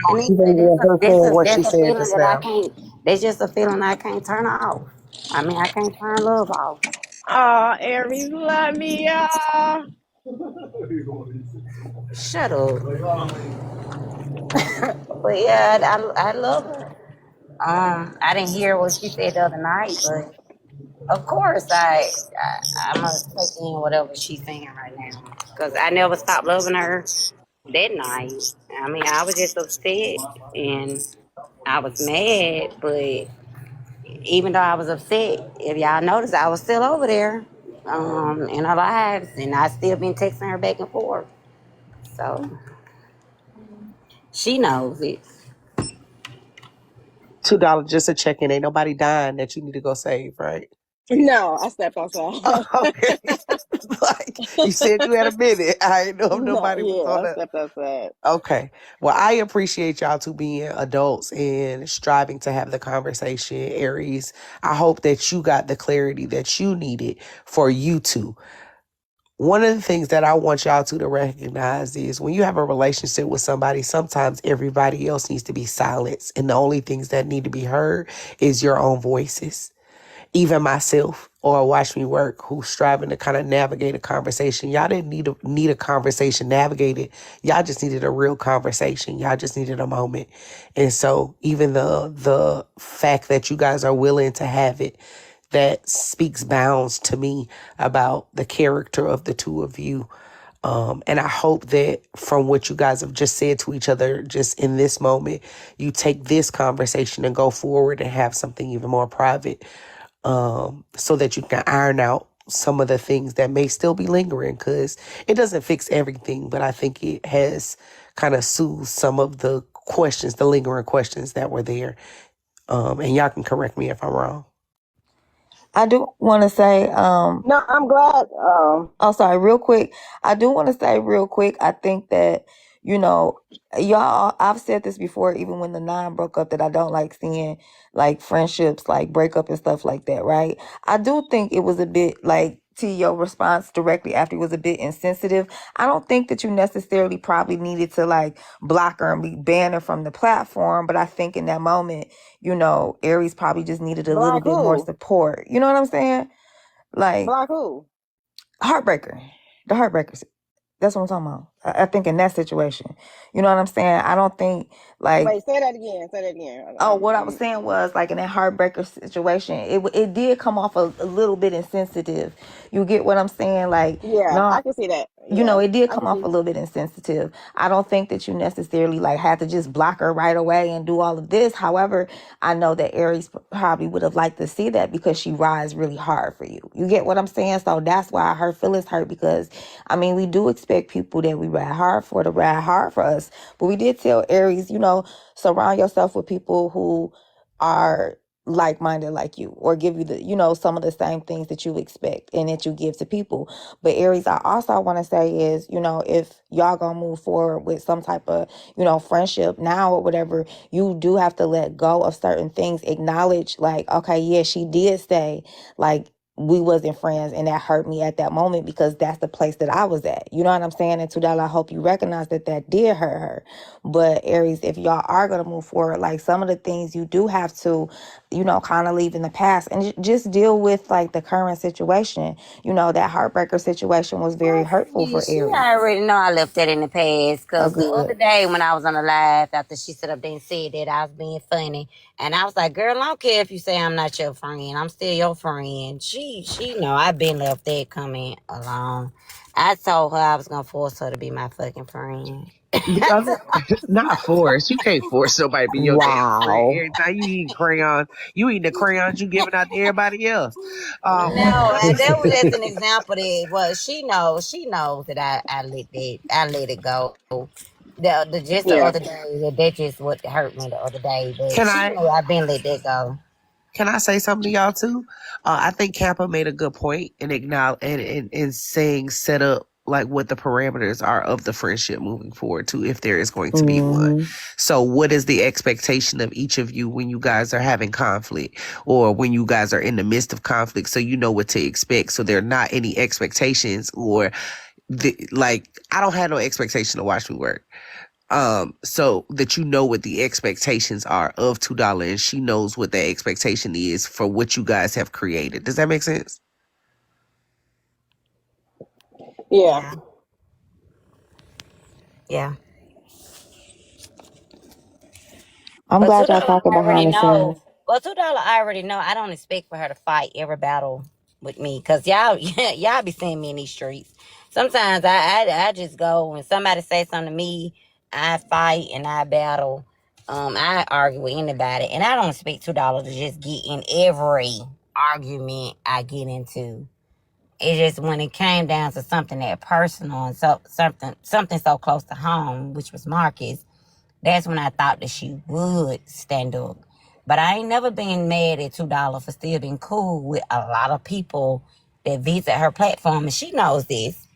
and Even with her saying what she that's a said feeling just that I now. can't. That's just a feeling I can't turn off. I mean, I can't turn love off. Oh, Aries, love me, y'all. Shut up. But yeah, I love her. I didn't hear what she said the other night, but of course I must take in whatever she's saying right now because I never stopped loving her that night. I mean, I was just upset and I was mad, but even though I was upset, if y'all noticed, I was still over there in her lives, and I still been texting her back and forth. So she knows it. $2 just a check in. Ain't nobody dying that you need to go save, right? No, I stepped outside. Okay. Like you said you had a minute. I didn't know if No, nobody was yeah, on I that. stepped outside. Okay. Well, I appreciate y'all two being adults and striving to have the conversation, Aries. I hope that you got the clarity that you needed for you two. One of the things that I want y'all two to recognize is when you have a relationship with somebody, sometimes everybody else needs to be silenced. And the only things that need to be heard is your own voices. Even myself or Watch Me Work, who's striving to kind of navigate a conversation. Y'all didn't need a conversation navigated. Y'all just needed a real conversation. Y'all just needed a moment. And so even the fact that you guys are willing to have it, that speaks bounds to me about the character of the two of you. And I hope that from what you guys have just said to each other, just in this moment, you take this conversation and go forward and have something even more private, so that you can iron out some of the things that may still be lingering, because it doesn't fix everything, but I think it has kind of soothed some of the questions, the lingering questions that were there. And y'all can correct me if I'm wrong. I do want to say, No, I'm glad. oh, sorry, real quick. I do want to say real quick, I think that, you know, y'all, I've said this before, even when the nine broke up, that I don't like seeing like friendships like break up and stuff like that, right? I do think it was a bit like, to your response directly after, it was a bit insensitive. I don't think that you necessarily probably needed to like block her and be ban her from the platform, but I think in that moment, Aries probably just needed a little Block bit more who? support. You know what I'm saying? Like, Block who? heartbreaker, the heartbreakers. That's what I'm talking about. I think in that situation, you know what I'm saying? I don't think like, Wait, say that again. Say that again. oh, what I was saying was like in that heartbreaker situation, it did come off a little bit insensitive. You get what I'm saying? Like, Yeah, no, I can see that. Yeah, it did I come can off see. a little bit insensitive. I don't think that you necessarily like had to just block her right away and do all of this. However, I know that Aries probably would have liked to see that because she rides really hard for you. You get what I'm saying? So that's why her feelings hurt, because I mean, we do expect people that we ride hard for to ride hard for us. But we did tell Aries, surround yourself with people who are like-minded like you, or give you the some of the same things that you expect and that you give to people. But Aries, I also want to say is, if y'all gonna move forward with some type of friendship now or whatever, you do have to let go of certain things. Acknowledge like, okay, yeah, she did say like we wasn't friends, and that hurt me at that moment because that's the place that I was at. You know what I'm saying? And $2, I hope you recognize that did hurt her. But Aries, if y'all are gonna move forward, like some of the things you do have to, kind of leave in the past and just deal with like the current situation. That heartbreaker situation was very Well, hurtful see, for she Aries. already know I left that in the past. Oh, Cause the other good. day when I was on the live after she set up there and said that I was being funny, and I was like, "Girl, I don't care if you say I'm not your friend. I'm still your friend." She know I've been left that comment alone. I told her I was gonna force her to be my fucking friend. The other, not force. You can't force somebody to be your damn friend. Wow. Every time you eat crayons, you eating the crayons you giving out to everybody else. No, and that was just an example that she knows that I let it go. The just the Yeah. other day that just what hurt me the other day, but can she I know I've been let that go. can I say something to y'all too? I think Kappa made a good point in acknowledge and saying set up like what the parameters are of the friendship moving forward too, if there is going to be one. Hmm. So what is the expectation of each of you when you guys are having conflict or when you guys are in the midst of conflict, so you know what to expect, so there are not any expectations or like I don't have no expectation to watch me work. So that you know what the expectations are of $2 and she knows what the expectation is for what you guys have created. Does that make sense? Yeah. Yeah, yeah. I'm But two glad y'all dollar talking I already behind the know. scenes. Well, $2 I already know. I don't expect for her to fight every battle with me, cause y'all y'all be seeing me in these streets. Sometimes I just go when somebody say something to me, I fight and I battle. I argue with anybody, and I don't expect $2 to just get in every argument I get into. It's just when it came down to something that personal and something so close to home, which was Marcus. That's when I thought that she would stand up. But I ain't never been mad at $2 for still being cool with a lot of people that visit her platform, and she knows this.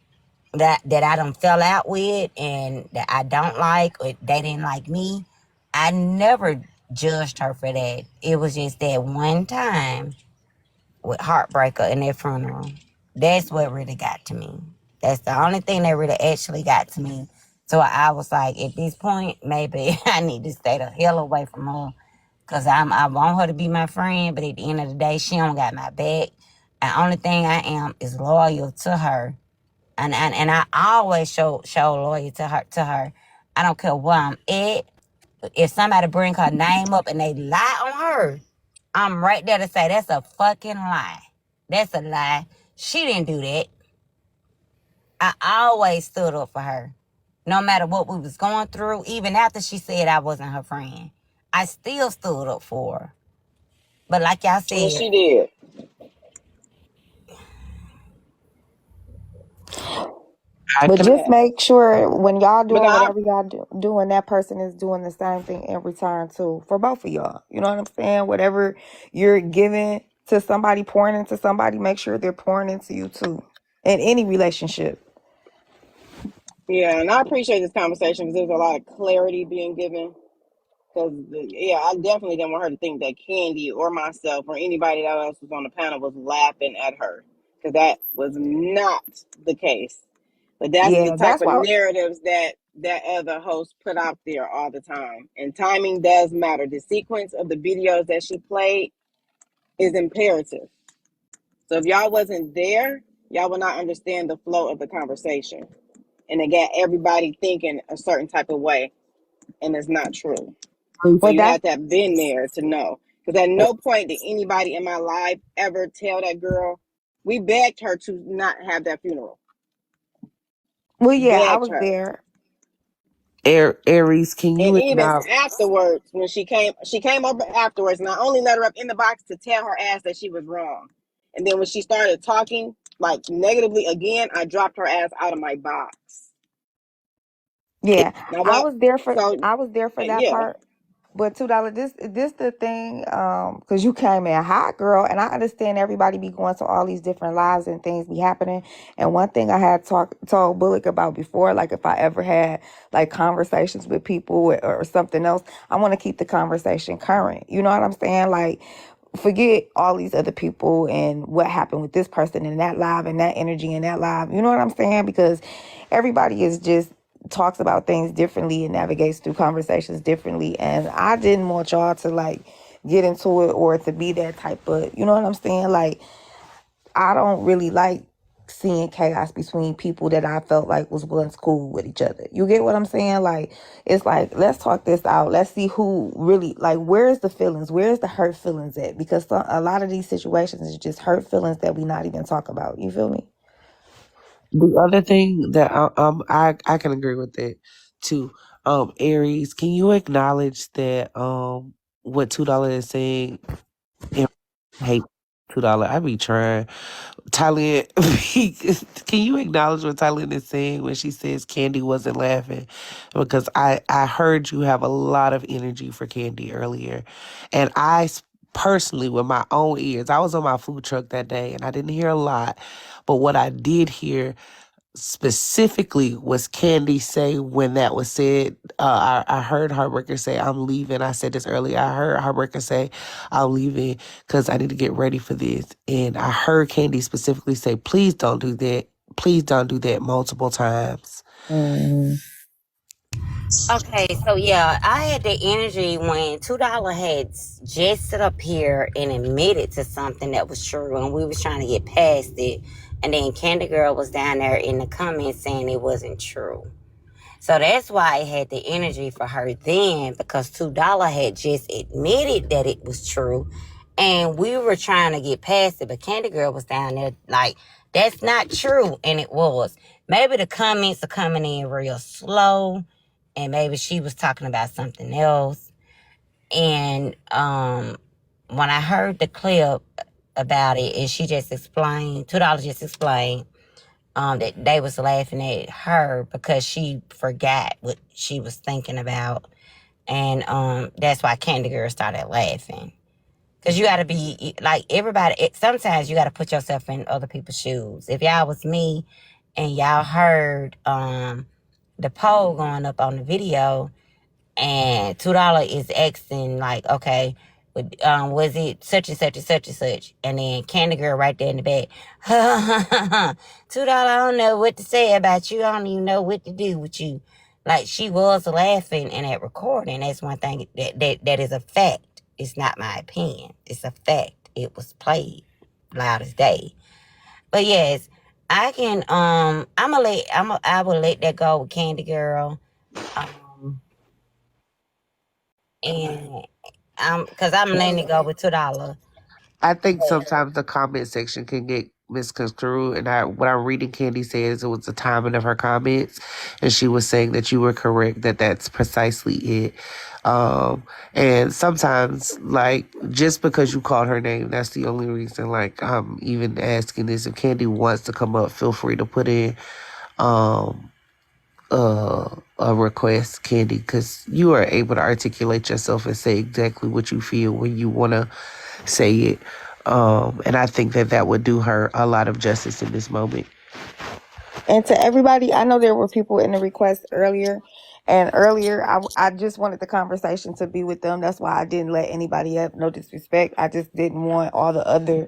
That I done fell out with and that I don't like or they didn't like me. I never judged her for that. It was just that one time with Heartbreaker in their funeral. That's what really got to me. That's the only thing that really actually got to me. So I was like, at this point, maybe I need to stay the hell away from her. Cause I want her to be my friend, but at the end of the day, she don't got my back. The only thing I am is loyal to her. And I always show loyalty to her. I don't care where I'm at. If somebody bring her name up and they lie on her, I'm right there to say that's a fucking lie. That's a lie. She didn't do that. I always stood up for her. No matter what we was going through, even after she said I wasn't her friend. I still stood up for her. But like y'all And said, she did. I But can. just Yeah. make sure when y'all But doing I whatever y'all doing, that person is doing the same thing in return too for both of y'all. You know what I'm saying? Whatever you're giving to somebody, pouring into somebody, make sure they're pouring into you too. In any relationship. yeah, and I appreciate this conversation because there's a lot of clarity being given. Because yeah, I definitely didn't want her to think that Candy or myself or anybody that else was on the panel was laughing at her, because that was not the case. But that's the Yeah, type that's of why. narratives that other hosts put out there all the time. And timing does matter. The sequence of the videos that she played is imperative. So if y'all wasn't there, y'all will not understand the flow of the conversation. And it got everybody thinking a certain type of way, and it's not true. So Well, you that's had to have been there to know. Because at no point did anybody in my life ever tell that girl, we begged her to not have that funeral. well. Yeah, I Begged was her. there. Aries, can you And even acknowledge? afterwards, when she came over afterwards, and I only let her up in the box to tell her ass that she was wrong. And then when she started talking like negatively again, I dropped her ass out of my box. Yeah, Now what? So I was there for that yeah, part. But $2, this the thing, because you came in hot, girl, and I understand everybody be going to all these different lives and things be happening. And one thing I had told Bullock about before, like if I ever had like conversations with people or something else, I want to keep the conversation current. You know what I'm saying? Like forget all these other people and what happened with this person in that live and that energy in that live. You know what I'm saying? Because everybody is just talks about things differently and navigates through conversations differently. And I didn't want y'all to like get into it or to be that type of, you know what I'm saying? Like, I don't really like seeing chaos between people that I felt like was once cool with each other. You get what I'm saying? Like, it's like, let's talk this out. Let's see who really, like, where's the feelings? Where's the hurt feelings at? Because a lot of these situations is just hurt feelings that we not even talk about. You feel me? The other thing that I can agree with that too. Aries, can you acknowledge that what $2 is saying? And I hate $2. I be trying. Thailand, can you acknowledge what Thailand is saying when she says Candy wasn't laughing? Because I heard you have a lot of energy for Candy earlier. And personally, with my own ears, I was on my food truck that day and I didn't hear a lot. But what I did hear specifically was Candy say when that was said. I heard Heartbreaker say, I'm leaving. I said this earlier. I heard Heartbreaker say, I'm leaving because I need to get ready for this. And I heard Candy specifically say, please don't do that. Please don't do that multiple times. Mm-hmm. Okay, so yeah, I had the energy when $2 had just sit up here and admitted to something that was true, and we was trying to get past it, and then Candy Girl was down there in the comments saying it wasn't true. So that's why I had the energy for her then, because $2 had just admitted that it was true, and we were trying to get past it, but Candy Girl was down there like, that's not true, and it was. Maybe the comments are coming in real slow, and maybe she was talking about something else. And when I heard the clip about it, and she just explained, $2 just explained that they was laughing at her because she forgot what she was thinking about. And that's why Candy Girl started laughing. Because you got to be, like, everybody, sometimes you got to put yourself in other people's shoes. If y'all was me and y'all heard the poll going up on the video, and $2 is asking like, okay, was it such and such and such and such? And then Candy Girl right there in the back, $2, I don't know what to say about you. I don't even know what to do with you. Like, she was laughing in that recording. That's one thing that is a fact. It's not my opinion. It's a fact. It was played loud as day. But yes, I can. I will let that go with Candy Girl. Um, and because I'm letting it go with $2. I think sometimes the comment section can get misconstrued. And what I'm reading Candy says it was the timing of her comments, and she was saying that you were correct, that that's precisely it. And sometimes, like, just because you called her name, that's the only reason. Like, I'm even asking this. If Candy wants to come up, feel free to put in a request, Candy, because you are able to articulate yourself and say exactly what you feel when you want to say it. And I think that would do her a lot of justice in this moment. And to everybody, I know there were people in the request earlier. And earlier, I just wanted the conversation to be with them. That's why I didn't let anybody up. No disrespect. I just didn't want all the other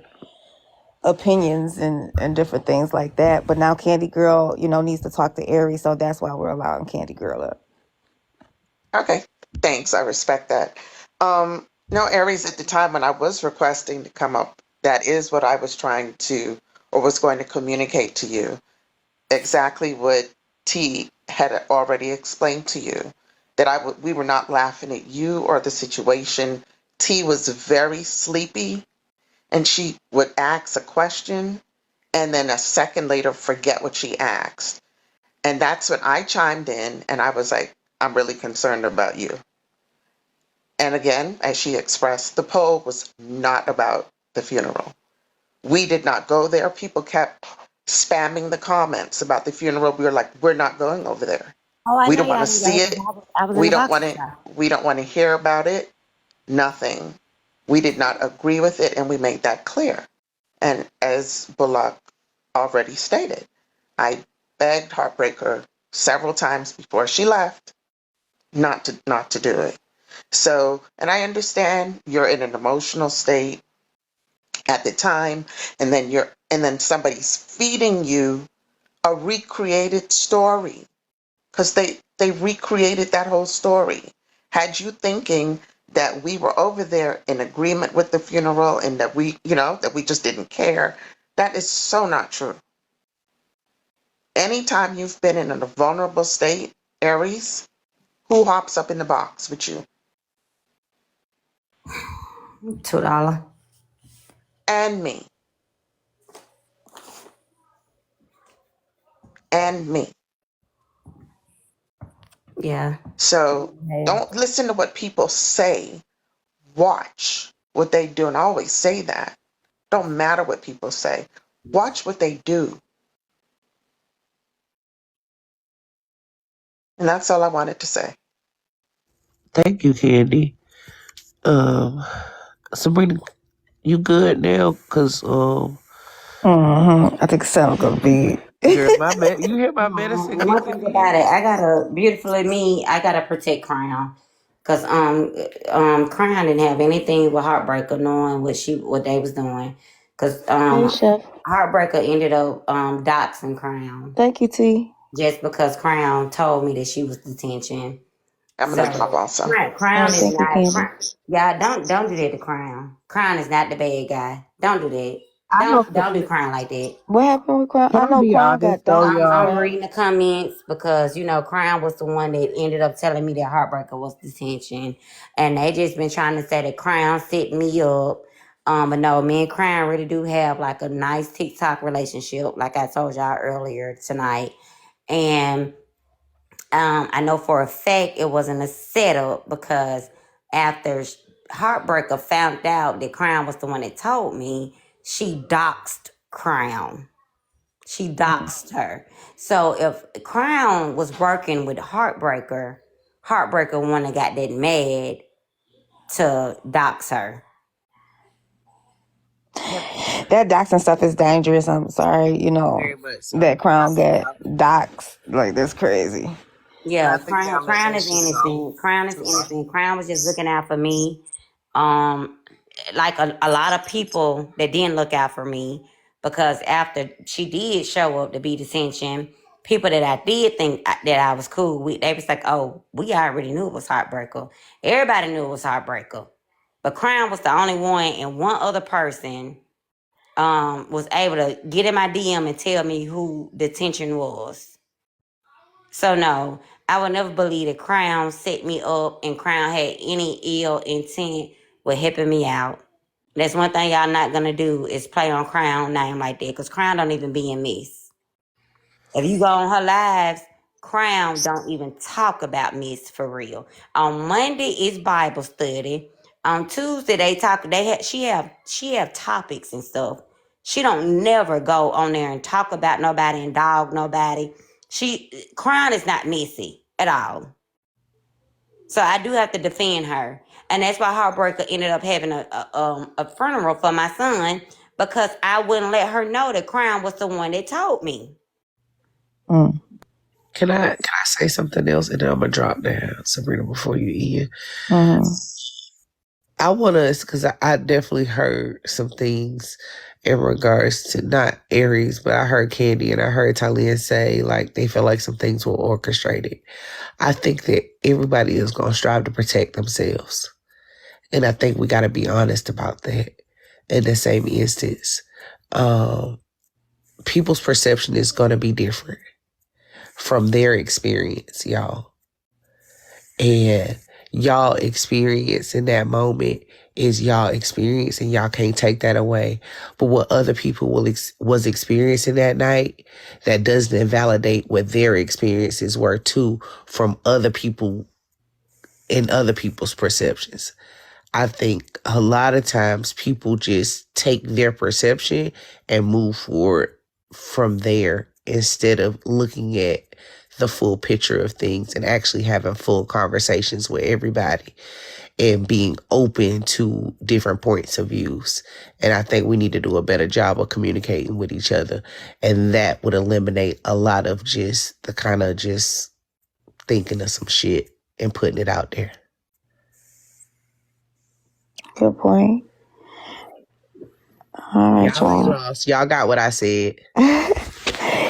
opinions and different things like that. But now Candy Girl, needs to talk to Aries. So that's why we're allowing Candy Girl up. Okay, thanks. I respect that. No, Aries, at the time when I was requesting to come up, that is what I was trying to, or was going to communicate to you. Exactly what T had already explained to you, that we were not laughing at you or the situation. T was very sleepy, and she would ask a question and then a second later forget what she asked. And that's when I chimed in and I was like, I'm really concerned about you. And again, as she expressed, the poll was not about the funeral. We did not go there. People kept spamming the comments about the funeral. We were like, we're not going over there. Oh, I We know don't want to y'all see didn't it. go. I was in We the don't box want with to y'all. we don't want to hear about it. Nothing. We did not agree with it, and we made that clear. And as Bullock already stated, I begged Heartbreaker several times before she left not to do it. So, and I understand you're in an emotional state. at the time, and then somebody's feeding you a recreated story, because they recreated that whole story. Had you thinking that we were over there in agreement with the funeral and that we just didn't care, that is so not true. Anytime you've been in a vulnerable state, Aries, who hops up in the box with you? $2. And me. And me. Yeah. So Yeah. don't listen to what people say. Watch what they do. And I always say that. Don't matter what people say. Watch what they do. And that's all I wanted to say. Thank you, Candy. Sabrina, you good now? Cause I think sound gonna be. girl, you hear my medicine One kicking thing about in? it, I gotta protect Crown, cause Crown didn't have anything with Heartbreaker knowing what they was doing, cause Hey, Chef. Heartbreaker ended up doxing Crown Thank you, T. just because Crown told me that she was detention. I'm going to drop So also. Crown is Thank you, not Candy. yeah, don't do that to Crown. Crown is not the bad guy. Don't do that. I know. Don't do Crown like that. What happened with Crown? Can I I know be Crown honest got though, donked I'm y'all? before. reading the comments because Crown was the one that ended up telling me that Heartbreaker was detention, and they just been trying to say that Crown set me up. But no, me and Crown really do have like a nice TikTok relationship, like I told y'all earlier tonight, and I know for a fact it wasn't a setup because after Heartbreaker found out that Crown was the one that told me, she doxed Crown. She doxed her. So if Crown was working with Heartbreaker, Heartbreaker wouldn't have got that mad to dox her. That doxing stuff is dangerous. I'm sorry, Very much so. that Crown got doxed. Like, that's crazy. And I Yeah, think y'all let Crown that is shit go innocent. Crown is too long. innocent. Crown was just looking out for me. Like a lot of people that didn't look out for me because after she did show up to be detention, people that I did think that I was cool with, they was like, oh, we already knew it was Heartbreaker. Everybody knew it was Heartbreaker. But Crown was the only one, and one other person was able to get in my DM and tell me who detention was. So no, I would never believe that Crown set me up and Crown had any ill intent with helping me out. That's one thing y'all not gonna do is play on Crown name like that, because Crown don't even be in Miss. If you go on her lives, Crown don't even talk about Miss for real. On Monday is Bible study. On Tuesday she have topics and stuff. She don't never go on there and talk about nobody and dog nobody. Crown is not Missy at all. So I do have to defend her. And that's why Heartbreaker ended up having a funeral for my son, because I wouldn't let her know that Crown was the one that told me. Mm. Can I say something else and then I'm gonna drop down, Sabrina, before you end? Mm-hmm. I want us, because I definitely heard some things in regards to not Aries, but I heard Candy and I heard Talia say like they feel like some things were orchestrated. I think that everybody is going to strive to protect themselves. And I think we got to be honest about that in the same instance. People's perception is going to be different from their experience, y'all. And y'all experience in that moment is y'all experience, and y'all can't take that away. But what other people was experiencing that night, that doesn't invalidate what their experiences were too from other people and other people's perceptions. I think a lot of times people just take their perception and move forward from there instead of looking at the full picture of things and actually having full conversations with everybody and being open to different points of views. And I think we need to do a better job of communicating with each other. And that would eliminate a lot of just the kind of just thinking of some shit and putting it out there. Good point. All right, Y'all ain't y'all. lost. Y'all got what I said.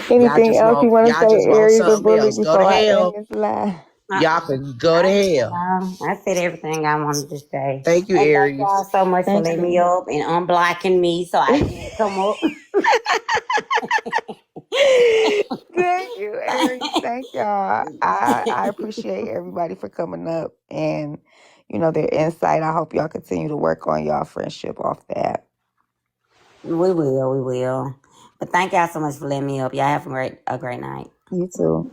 Anything else you want to say, Y'all just want Aries or something Bully, else. Go to before I end hell. this live? Y'all can go to hell. I said everything I wanted to say. Thank you, And thank Aries. y'all so much for Thank letting you. me up and unblocking me so I can come up. Thank you, Aries. Thank y'all. I appreciate everybody for coming up and their insight. I hope y'all continue to work on y'all friendship off the app. We will. But thank y'all so much for letting me up. Y'all have a great night. You too.